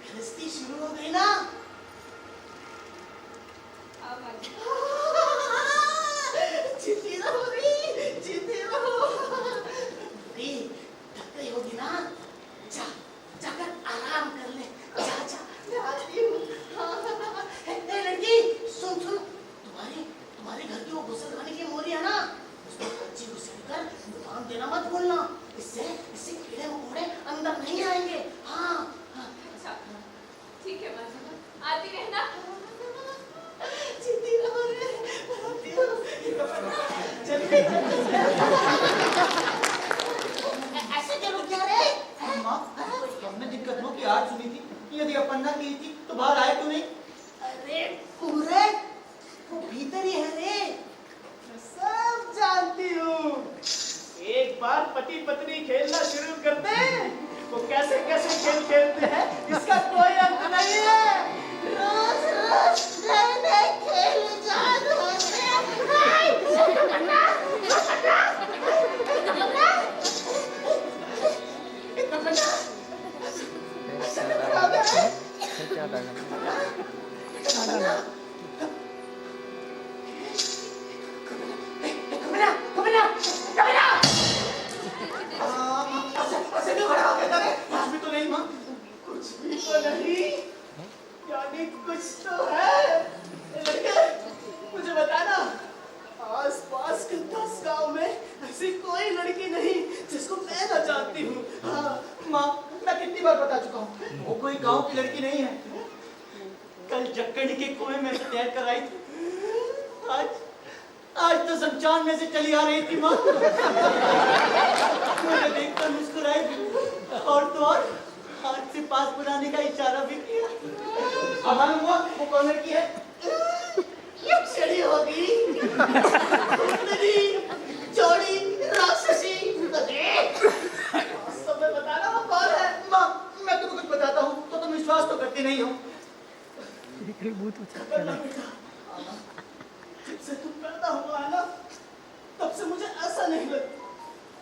गृहस्थी शुरू हो गई ना? हाँ माँ जी। जीती रहो रे, जीती रहो। बेटी, थक गई होगी ना? जाकर आराम कर ले। जा, मैं आती हूँ। ए लड़की, सुन, तुम्हारे घर की वो गुसलखाने की मोरी है ना? उसको कच्ची घुसेड़ कर दुकान देना मत भूलना। इससे कीड़े मकोड़े अंदर नहीं आएंगे। हाँ। अच्छा, ठीक है माँ जी, आती रहना। जीती रहो रे, मैं आती हूँ। जल्दी। ऐसे चलो क्या रे? माँ, हमने जिन कदमों की आवाज सुनी थी, यदि अपन्ना की थी तो बाहर आए क्यों नहीं? अरे पूरे, वो भीतर ही है रे। मैं सब जानती हूँ। एक बार पति पत्नी खेलना शुरू करते हैं, वो कैसे कैसे खेल खेलते हैं, इसका कोई अंत नहीं है। रोज नए नए खेल जान होते कुछ भी तो नहीं माँ, कुछ भी तो नहीं, यानी कुछ तो है। लड़के, मुझे बताना, आस-पास के 10 गांव में ऐसी कोई लड़की नहीं जिसको मैं ना जानती हूँ। हाँ माँ, मैं कितनी बार बता चुका हूँ, वो कोई गांव की लड़की नहीं है। कल जब लकड़ी के कुएं में से तैर कर आई थी, आज आज तो शमशान में से चली आ रही थी माँ। मुझे देखकर मुस्कुराई और तो और हाथ से पास बुलाने का इशारा भी किया। अब मालूम हुआ वो कौन की है? ये चढ़ी होगी चौड़ी राक्षसी। मैं बताना वो कौन है? माँ मैं तुम्हें कुछ बताता हूँ तो तुम विश्वास तो करती नहीं हो। जब से तुम पैदा हुआ है ना, तब से मुझे ऐसा नहीं लगता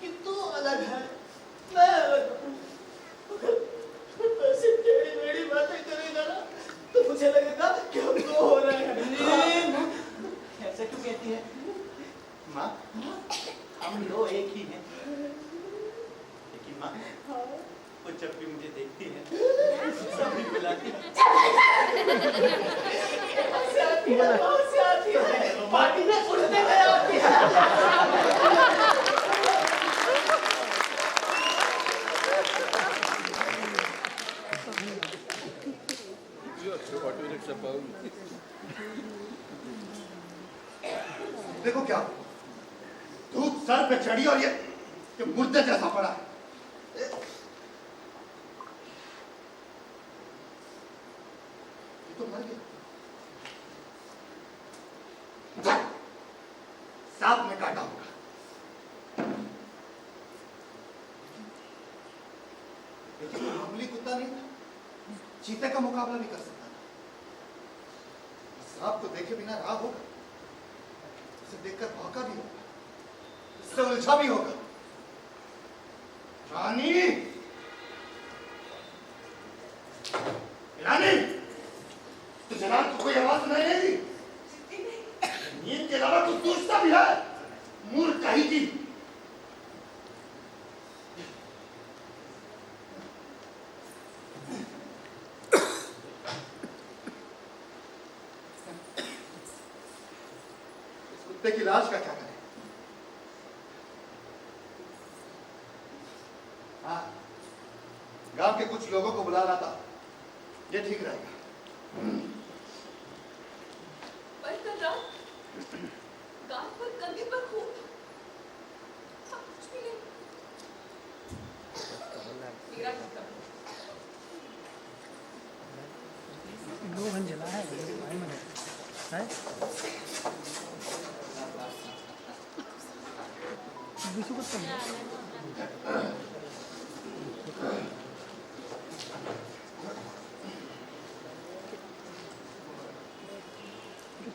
कि तू अलग है, मैं अलग हूँ। अगर ऐसी टेढ़ी मेढ़ी बातें करेगा ना, तो मुझे लगेगा कि हम दो हो रहे हैं। ऐसे क्यों कहती है माँ? हम दो एक ही हैं, लेकिन माँ वो जब भी मुझे देखती है सभी बुलाती है। बहुत से आती है, पार्टी में उड़ते हुए आती है। देखो क्या धूप सर पे चढ़ी और ये मुर्दे जैसा पड़ा है। ये तो मर गया। सांप ने काटा होगा। लेकिन वो मामूली कुत्ता नहीं था, चीते का मुकाबला भी कर सकता था। सांप को देखे बिना रहा होगा, उसे देखकर भौंका भी होगा, उससे उलझा भी होगा। रानी, रानी, तुझे रात को कोई आवाज सुनाई नहीं दी? नींद के अलावा कुछ सोचता भी है? मूर्ख कहीं की। इस कुत्ते की लाश का क्या करें? हाँ, गांव के कुछ लोगों को बुला लाता, ये ठीक रहेगा। पर कल रात गाल पर कंधे पर खून था, सब कुछ भी नहीं। मेरा क्या करूं? दो घन जला है भाई मैंने है विशु को तो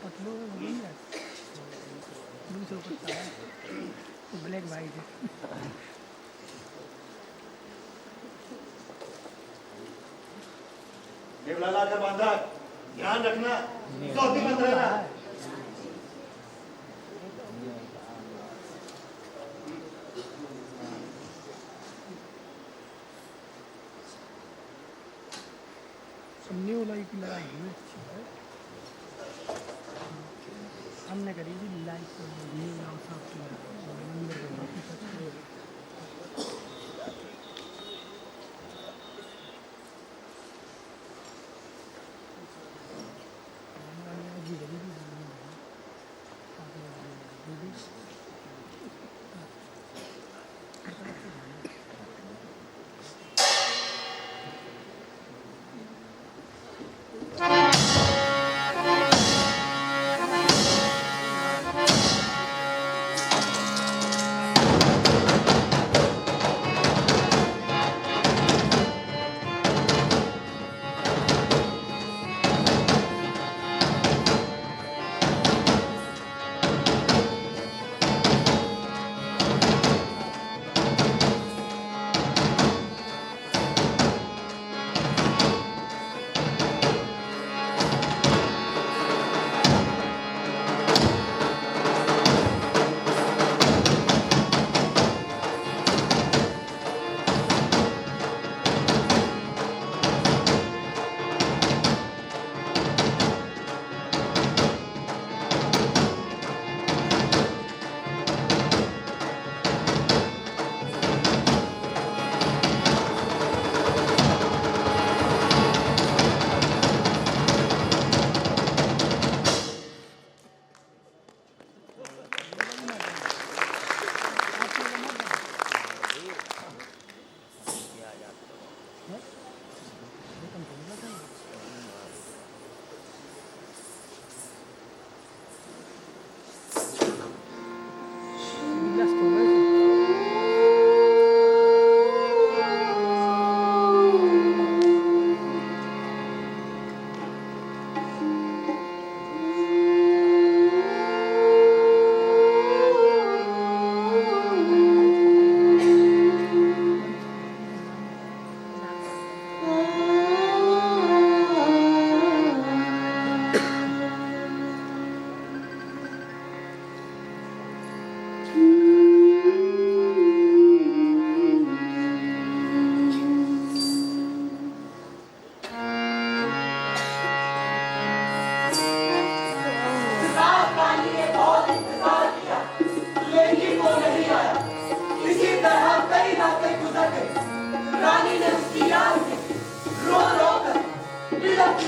पतलो नहीं है दूसरे को पता है ब्लैक वाइट है नेवला लाकर बांधा, ध्यान रखना, चौथी मत रहना। सुनने वाला की लड़ाई हुई अच्छी है हमने करी थी लाइक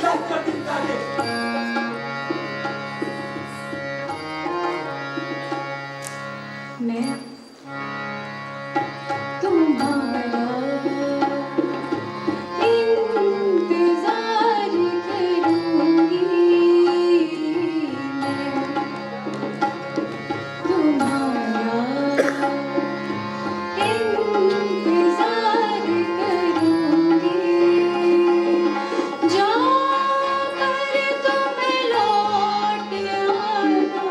लाइक कर दी जाके। मैं तुम्हारा इंतजार करूंगी, मैं तुम्हारा इंतजार करूंगी। जाकर तुम लौट आना,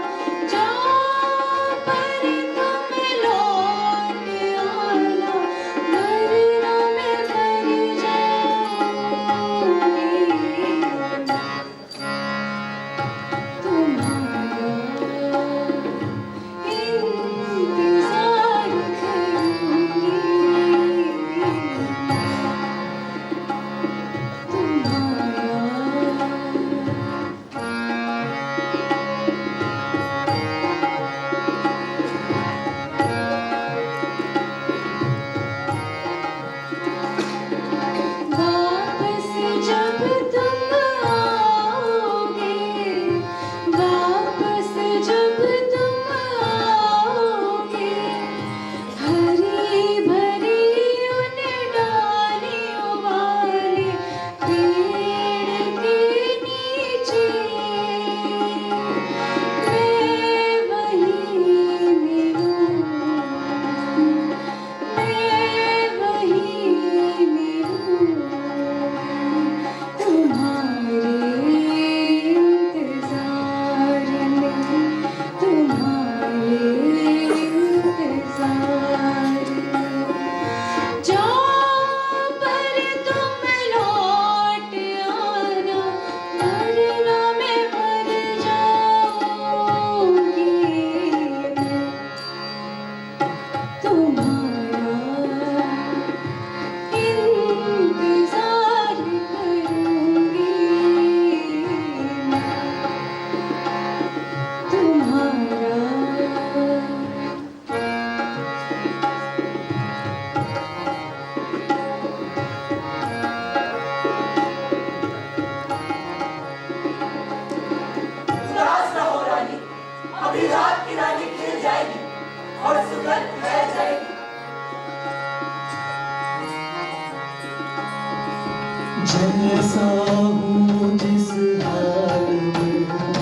जाकर तुम लौट आना, वरना मैं मर जाऊंगी। वापस जब तुम आओगे, वापस जब तुम आओगे, हरी भरी उन डालियों वाले पेड़ के नीचे मैं वहीं मिलूं, मैं वहीं मिलूं, तुम्हारे इंतजार में, तुम्हारे इंतजार में। जाओ पर तुम लौट आना, वरना मैं मर जाऊंगी। मैं तुम्हारा इंतजार करूंगी, मैं तुम्हारा। उदास न हो रानी, अभी रात की रानी खिल जाएगी और सुगंध फैल जाएगी। जैसा हूँ जिस हाल में हूँ,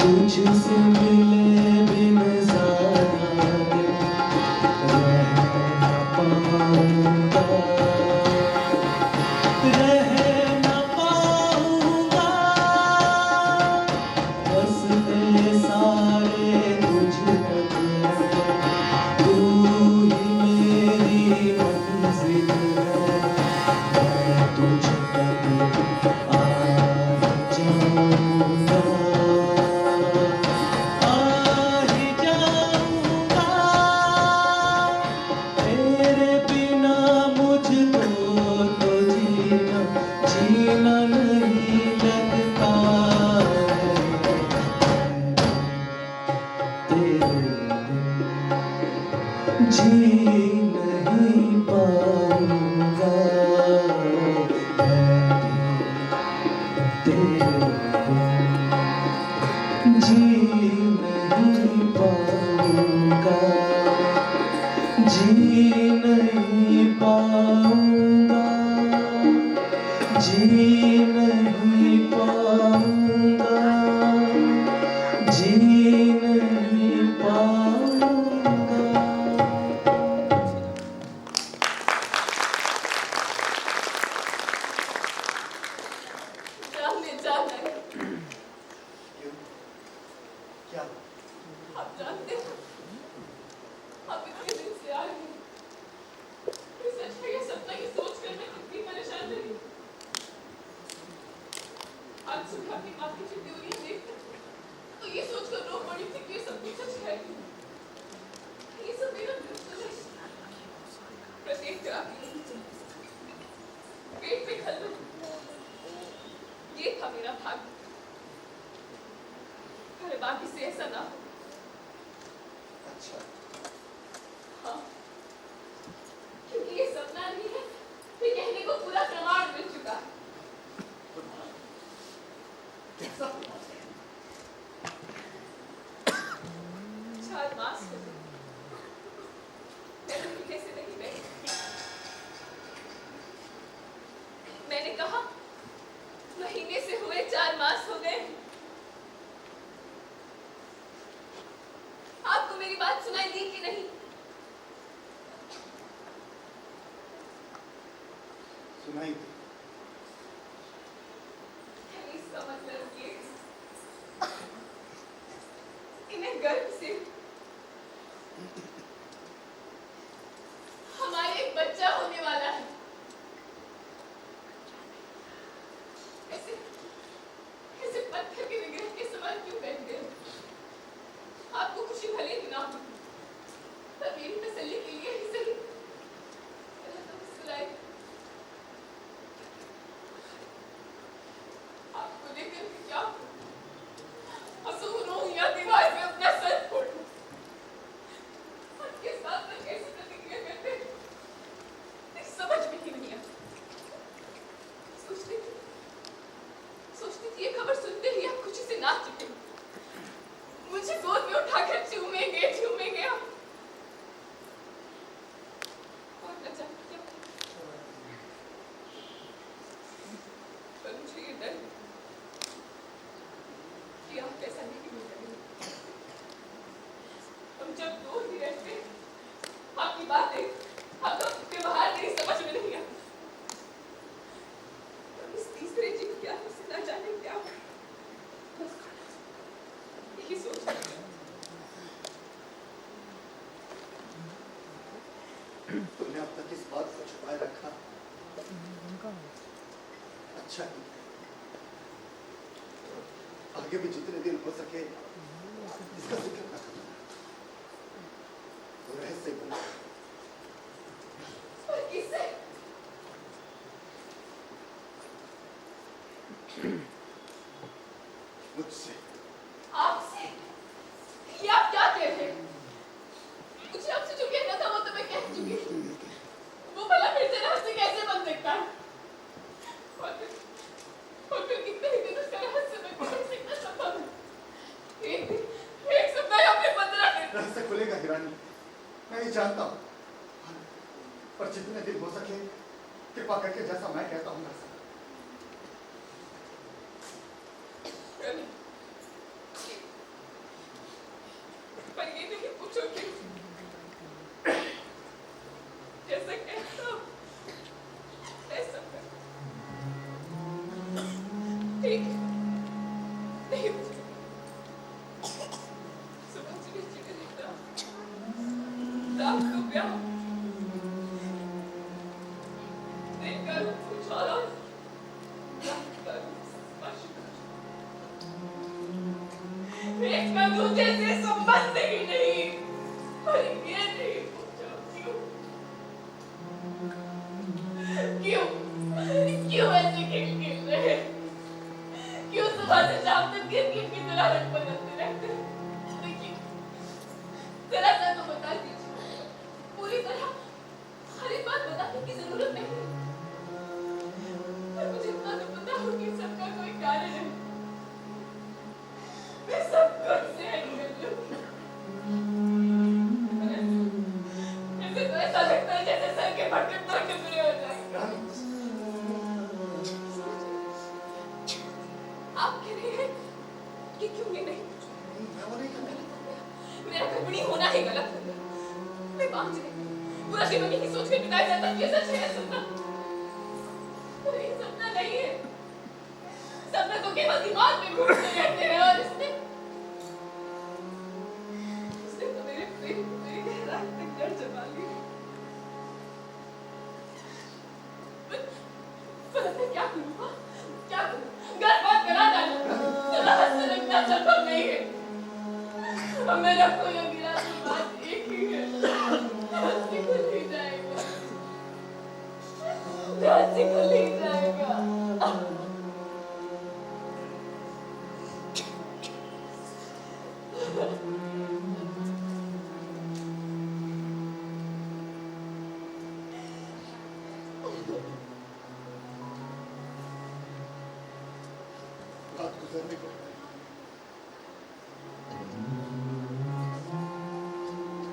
तुझसे मिले बिन ज़्यादा दिन रह न पाऊंगा, रह न पाऊंगा। बसते सारे तुझ तक है, तू ही मेरी मंजिल है। मैं तुझ तक आ जाऊंगा, आ ही जाऊंगा। तेरे बिना मुझको तो जीना जीना नहीं लगता है। तेरे बिन जी नहीं पाऊंगा, मैं भी तेरे बिन जी नहीं पाऊंगा, जी नहीं पाऊंगा, जी नहीं पाऊंगा, जी नहीं पाऊंगा। जाने जाना है। क्या आप जानते हो, आप इतने दिन से आ रहे हैं। ये सच है, ये सपना, ये सोच कर मैं कितनी परेशान रही। आज सुबह अपनी माँ की चिट्ठी देखकर तो ये सोचकर रो पड़ी थी कि ये सब कुछ सच है। ये सब मेरा दुश्मन है। प्रत्येक रात पेट में खलबल, ये था मेरा भाग्य। पर बाकी से ऐसा ना हो। अच्छा, हाँ, क्योंकि ये सपना नहीं है, ये कहने को पूरा प्रमाण मिल चुका है। मेरी बात सुनाई दी कि नहीं? सुनाई दी। इसका मतलब ये इन्हें गर्भ से हमारे एक बच्चा होने वाला है। ऐसे ऐसे पत्थर के विग्रह के सवाल क्यों बैठ गए? आपको खुशी भले ही ना हो, पर मेरी तसल्ली के लिए ही सही तो मुस्कुराए। आपको लेकर के क्या हंसू, रोऊं या दीवार पे अपना सर फोड़ूं? आपके साथ मैं कैसे प्रतिक्रिया करते हैं, समझ में ही नहीं आता। सोचती थी ये खबर सुनते ही आप खुशी से नाच चुके, मुझे गोद में उठाकर चूमेंगे आप। और न जाने क्या, पर मुझे ये डर है कि आप ऐसा नहीं करेंगे। हम जब दूर ही रहते हैं, आपकी बातें, आपका व्यवहार मेरी समझ में नहीं आता। और इस तीसरे जीव की आत्मा से न जाने क्या यही सोच रही हूँ। तुमने अब तक इस बात को छुपाए रखा, अच्छा ही। आगे भी जितने दिन हो सके इसका जिक्र न करना, वो रहस्य बना। और किससे? मुझसे। आपसे? ये आप क्या कह रहे हैं? मुझे आपसे जो कहना था वो तो मैं कह चुकी हूँ। वो भला फिर से रहस्य कैसे बन सकता है? और फिर कितने ही दिन उसका रहस्य मैं कैसे कर सकता हूँ? एक सप्ताह या फिर 15 दिन। रहस्य खुलेगा हिरानी, मैं ये जानता हूँ, पर जितने दिन हो सके कृपा करके जैसा मैं कहता हूँ वैसा। पर ये नहीं पूछो कि जैसा कहता हूँ ऐसा कर। ठीक नहीं सुबह चिड़े दिखता रात को प्यार देखकर उछाला, एक ना दूसरे से संबंध ही नहीं, पर ये नहीं पूछा क्यों ऐसे खिल रहे? क्यों सुबह से शाम तक गिर की तरह रंग बदलते रहते? क्यों? जरा सा तो बता दीजिए, पूरी तरह हर एक बात बताने की जरूरत नहीं, पर मुझे इतना तो पता हो कि सबका कोई कारण है। मैं सब कुछ सहन कर लूं। मुझे तो ऐसा लगता है जैसे सर के फटके 2 टुकड़े हो जाएंगे। आप कह रहे हैं कि क्यों ये नहीं पूछा? मेरा गर्भिणी होना ही गलत है। मैं मान जाएगी, पूरा जीवन यही सोच के बिताया जाता है कि सच है सपना, पर ये सपना नहीं है। सपना तो केवल दिमाग में घूमते रहते हैं, और इसने तो मेरे प्रेम को मेरी गहराई तक जड़ जमा ली। पर मैं क्या करूँ? क्या करूँ? गर्भपात करा डालूं, रहस्य रखना संभव नहीं है। अब मेरा कोई अगला बात एक ही है, रहस्य खुल ही जाएगा, रहस्य खुल ही जाएगा। बात गुजरने को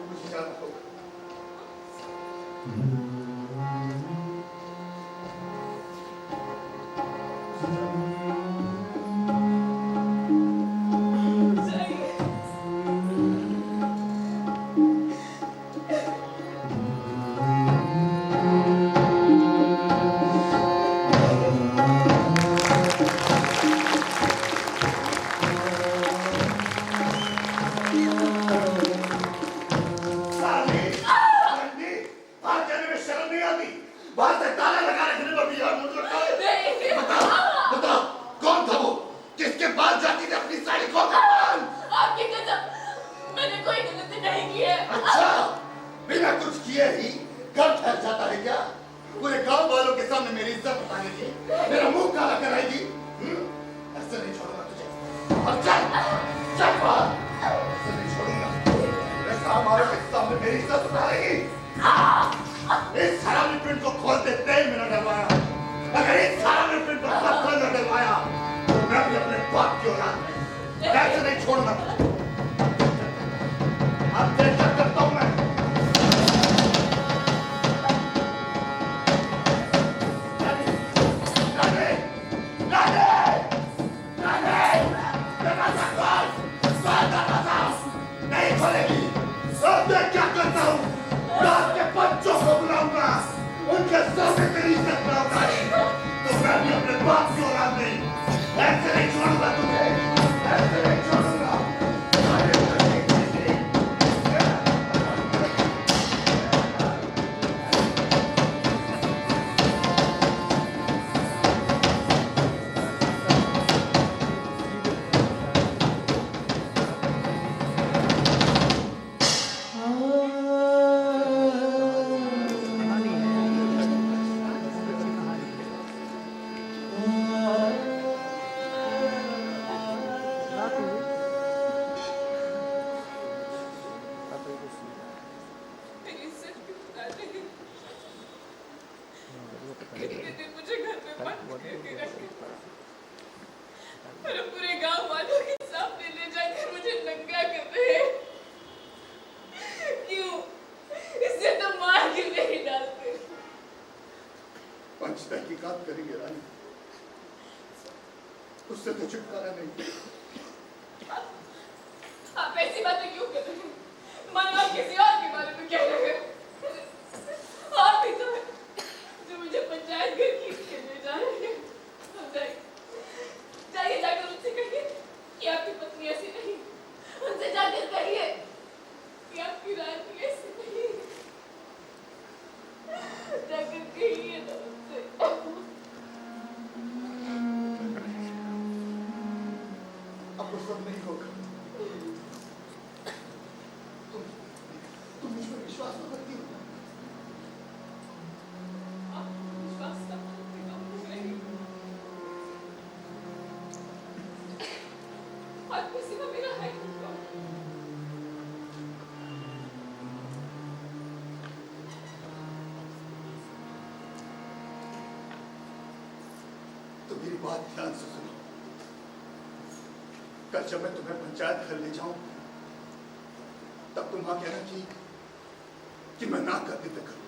मुझे जाना होगा। जाइए। चकवार इसे नहीं छोड़ूंगा। मैं सामारों के सामने मेरी इज्जत उतारेगी। इस हरामी पिंड को खोल दे, तेल में न डलवाया। अगर इस हरामी पिंड को पत्थर न डलवाया तो मैं भी अपने बाप की औलाद में ऐसे नहीं छोड़ूंगा। अब तेरे क्या करता हूं मैं? नहीं खोलेगी। अब मैं क्या करता हूँ? मैं आपके बच्चों को बुलाऊंगा, उनके सामने तेरी इज्जत कराऊंगा। तो मैं भी अपने बाप की औलाद नहीं, ऐसे नहीं छोड़ूंगा तुझे, ऐसे नहीं छोड़ूंगा। मेरी इज्जत क्यों उड़ा रहे हो? कितने दिन मुझे घर में बंद करके रखे और पूरे गांव वालों के सामने ले जाकर मुझे नंगा कर रहे हैं। क्यों? इससे तो मार क्यों नहीं डालते? पंच तहकीकात करेंगे रानी, उससे तो छुटकारा नहीं। आप ऐसी बातें क्यों कर रहे हैं? मानो आप किसी और के बारे में कह रहे हैं। आप ही तो है जो मुझे पंचायत घर खींच के ले जा रहे हैं। जाइए जाकर उनसे कहिए कि आपकी पत्नी ऐसी नहीं। उनसे जाकर कहिए कि आपकी रानी ऐसी नहीं। जाकर कहिए ना उनसे। अब वो सब नहीं होगा। तुम मुझ पर विश्वास तो करती हो। आप विश्वास ना करते तो मुझे नहीं। आपके सिवा मेरा है कौन? तो मेरी बात ध्यान से सुनो। कल जब मैं तुम्हें पंचायत घर ले जाऊं तब तुम वहां कहना कि मैं ना करने पे करूं।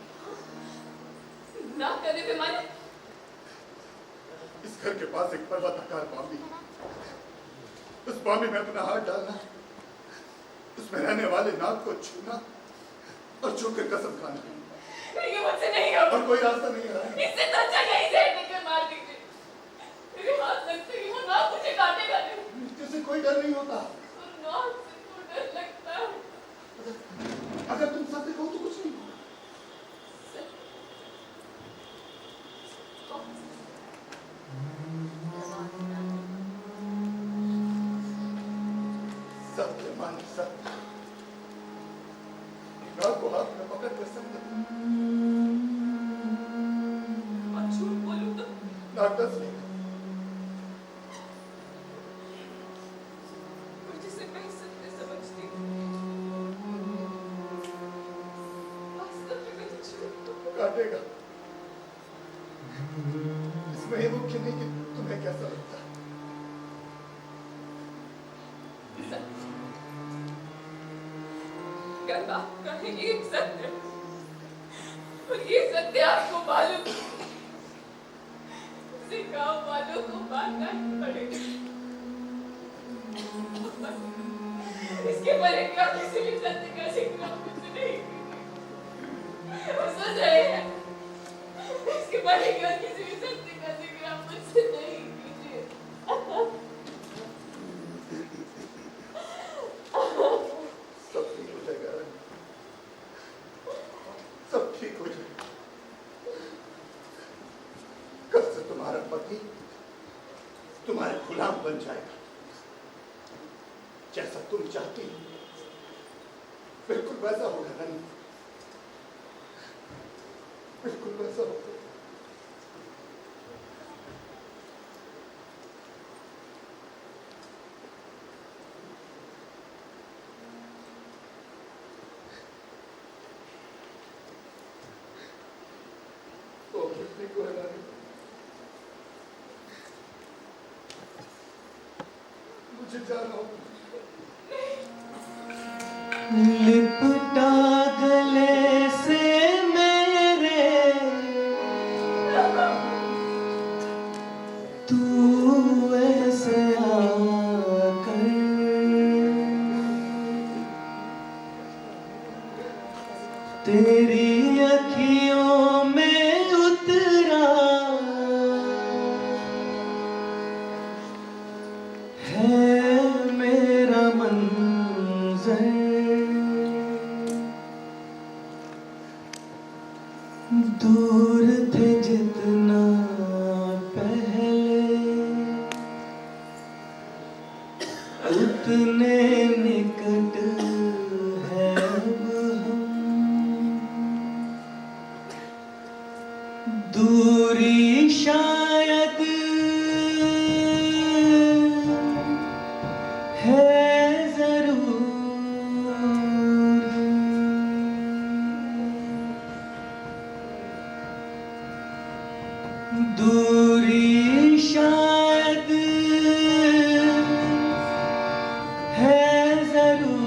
ना करने पे माने? इस घर के पास एक पर्वताकार बामी है। उस बामी में अपना हाथ डालना, उसमें रहने वाले नाग को छूना और छू कर कसम खाना। ये मुझसे नहीं होगा। और कोई रास्ता नहीं है। इससे तो अच्छा कहीं से लेकर मार दीजिए। मेरे हाथ लगते ही वो नाग मुझे काटेगा नहीं। मृत्यु से कोई डर नहीं होता। और नाग से तो डर लगता है। अगर तुम सत्य कहो तो कुछ नहीं होगा। सत्य माने सत्य। नाग को हाथ में पकड़ कर सत्य। और झूठ बोलूं तो? नाग दस नहीं। जिसे मैं सत्य समझती हूँ, वास्तव में मुझे झूठ तो काटेगा। इसमें ये मुख्य नहीं कि तुम्हें कैसा लगता है। अगर आपका है ये सत्य और ये सत्य आपको मालूम, इसे गांव वालों को मानना ही पड़ेगा। इसके पहले क्या किसी भी सत्य का जिक्र मुझसे नहीं कीजिए। सुन रहे हैं? इसके पहले क्या किसी भी सत्य का जिक्र मुझसे नहीं कीजिए। सब ठीक हो जाएगा। सब ठीक हो जाएगा। कल से तुम्हारा पति तुम्हारे गुलाम बन जाएगा। जैसा तुम चाहती हो बिल्कुल वैसा होगा रानी, बिल्कुल वैसा होगा। मुझे जाना होगा। लिपटा गले से मेरे तू ऐसे आकर तेरी अखियों में उतरा है मेरा मंजर। दूर थे जितना पहले उतने निकट है अब हम। दूरी शायद है जरूर, दूरी शायद है जरूर।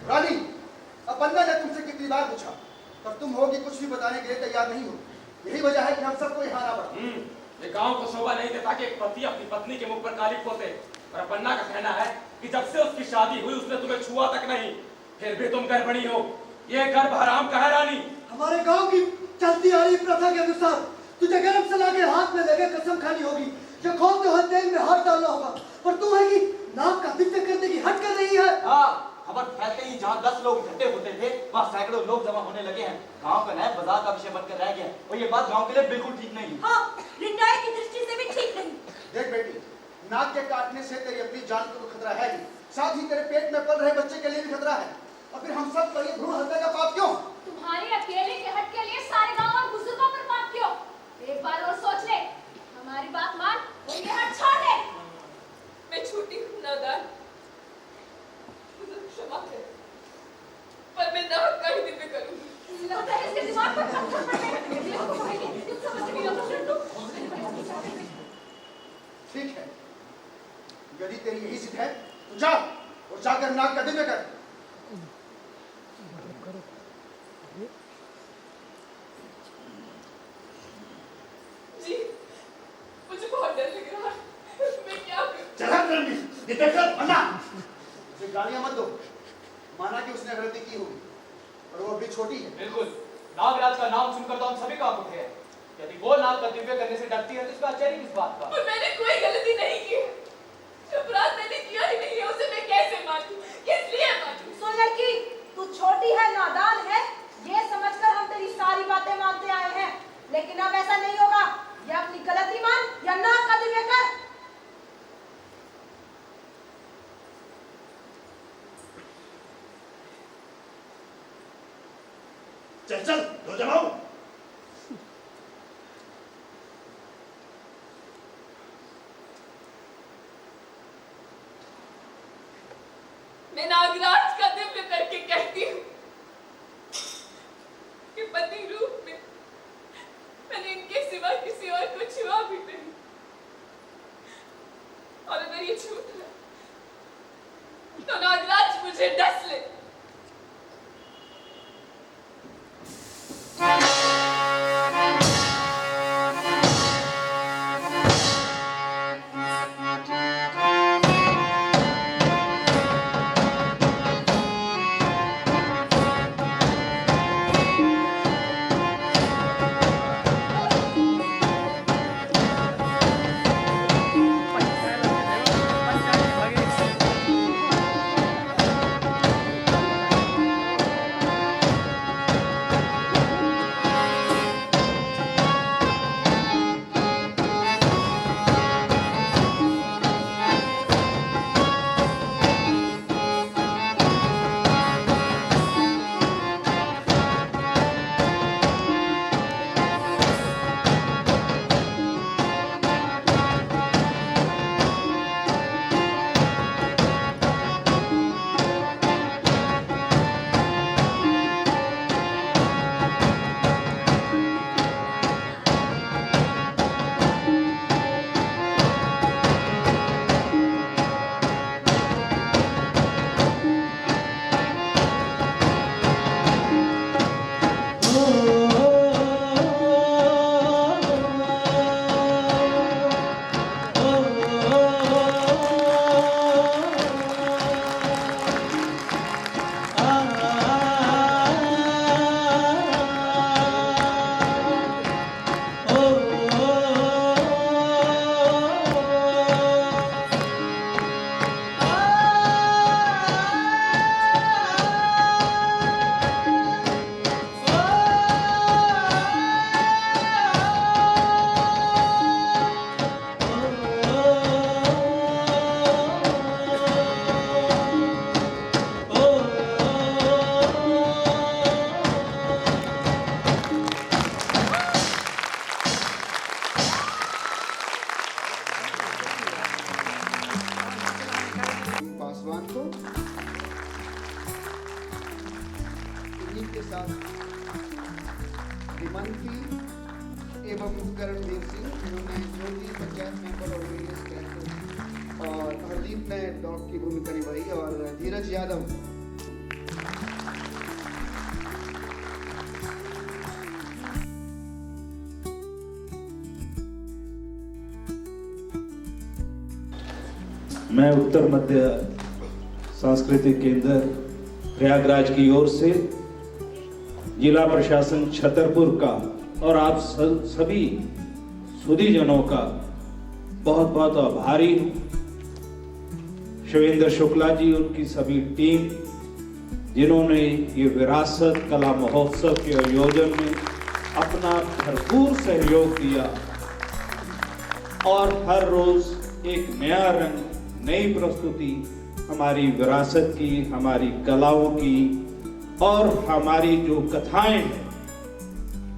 रानी, अब बंदा ने तुमसे कितनी बार पूछा, पर तुम होगी कुछ भी बताने के लिए तैयार नहीं हो। यही वजह है कि हम सबको यहाँ आना पड़ा। ये गांव को शोभा नहीं देता कि एक पति अपनी पत्नी के मुख पर काली पोते। पर पन्ना का कहना है कि जब से उसकी शादी हुई उसने तुम्हें छुआ तक नहीं, फिर भी तुम गर्भणी हो। ये गर्भ हराम का है रानी। हमारे गांव की चलती आ रही प्रथा के अनुसार तुझे गर्भ से लाके हाथ में लगे कसम खानी होगी या खोलते हुए तेल में हाथ डालना होगा। पर तू है कि नाक का दिव्य करने की हट कर रही है। हाँ, खबर फैलते ही जहाँ 10 लोग इकट्ठे होते थे, वहाँ सैकड़ों लोग जमा होने लगे हैं। गांव का नया बाजार का विषय बनकर रह गया है और ये बात गांव के लिए बिल्कुल ठीक नहीं है। हाँ, न्याय की दृष्टि से भी ठीक नहीं। देख बेटी, नाक के काटने से तेरी अपनी जान को तो खतरा है ही, साथ ही तेरे पेट में पल रहे बच्चे के लिए भी खतरा है। और फिर हम सब पर ये भ्रूण हत्या का पाप क्यों? तुम्हारे अकेले के हट के लिए सारे गांव और बुजुर्गों पर पाप क्यों? एक बार और सोच ले, हमारी बात मान और ये हट छोड़ दे। मैं छोटी हूँ नादान, मुझे क्षमा कर, पर मैं नाक का ही दिव्य करूँगी। लगता है इसके दिमाग पर पत्थर पड़े हैं। ये तो भाई, तुम समझ नहीं लो। ठीक है, यदि तेरी यही जिद है तो जा और जाकर नाक का दिव्य कर। जी, मुझे बहुत डर लग रहा है। मैं क्या करूं? चला रणवीर, ये देखकर अन्ना। उसे गालियां मत दो, माना कि उसने गलती की होगी, और वो अभी छोटी है। बिल्कुल, नागराज का नाम सुनकर तो हम सभी कांप उठे हैं। यदि वो नाग का दिव्य करने से डरती है तो इसका आश्चर्य किस बात का? और मैंने कोई गलती नहीं की। अपराध मैंने किया ही नहीं है, उसे मैं कैसे मानूं? किस लिए मानूं? सुन लड़की, तू छोटी है, नादान है, ये समझकर हम तेरी सारी बातें मानते आए हैं। लेकिन अब ऐसा नहीं होगा। या अपनी गलती मान या नाक का दिव्य कर। चल चल, दो जमाओ। मैं नागराज का दिव्य करके कहती हूँ कि पति रूप में मैंने इनके सिवा किसी और को छुआ भी नहीं। और अगर ये झूठ है तो नागराज मुझे डस ले। एवं करणवीर सिंह, जिन्होंने Jyoti panchayat member of various camp, और हरदीप ने डॉग की भूमिका निभाई, और धीरज यादव। मैं उत्तर मध्य सांस्कृतिक केंद्र प्रयागराज की ओर से जिला प्रशासन छतरपुर का और आप सभी सुधीजनों का बहुत बहुत आभारी हूँ। शिवेंद्र शुक्ला जी, उनकी सभी टीम, जिन्होंने ये विरासत कला महोत्सव के आयोजन में अपना भरपूर सहयोग दिया और हर रोज एक नया रंग, नई प्रस्तुति हमारी विरासत की, हमारी कलाओं की और हमारी जो कथाएं हैं,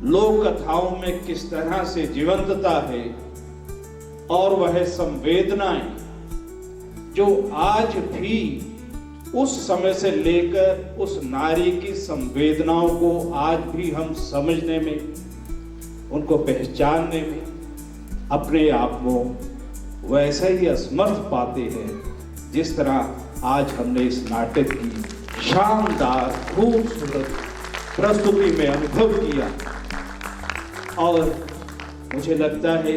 लोक कथाओं में किस तरह से जीवंतता है और वह संवेदनाएं जो आज भी उस समय से लेकर उस नारी की संवेदनाओं को आज भी हम समझने में, उनको पहचानने में अपने आप में वैसे ही असमर्थ पाते हैं जिस तरह आज हमने इस नाटक की शानदार खूबसूरत प्रस्तुति में अनुभव किया। और मुझे लगता है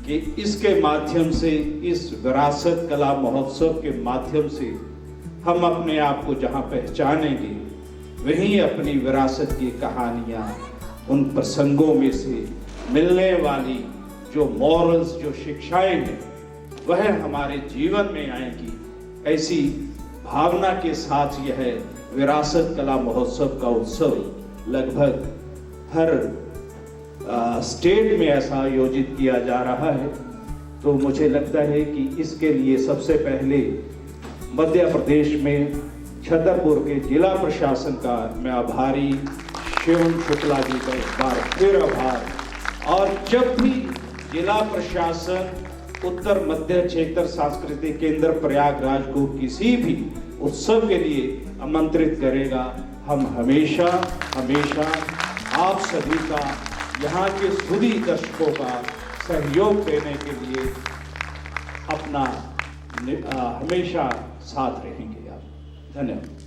कि इसके माध्यम से, इस विरासत कला महोत्सव के माध्यम से हम अपने आप को जहां पहचानेंगे, वहीं अपनी विरासत की कहानियां, उन प्रसंगों में से मिलने वाली जो मॉरल्स, जो शिक्षाएं हैं, वह हमारे जीवन में आएंगी। ऐसी भावना के साथ यह विरासत कला महोत्सव का उत्सव लगभग हर स्टेट में ऐसा आयोजित किया जा रहा है। तो मुझे लगता है कि इसके लिए सबसे पहले मध्य प्रदेश में छतरपुर के जिला प्रशासन का मैं आभारी, शिवन शुक्ला जी का एक बार फिर आभार। और जब भी जिला प्रशासन उत्तर मध्य क्षेत्र सांस्कृतिक केंद्र प्रयागराज को किसी भी उत्सव के लिए आमंत्रित करेगा, हम हमेशा आप सभी का, यहाँ के सुधी दर्शकों का सहयोग देने के लिए अपना हमेशा साथ रहेंगे। आप धन्यवाद।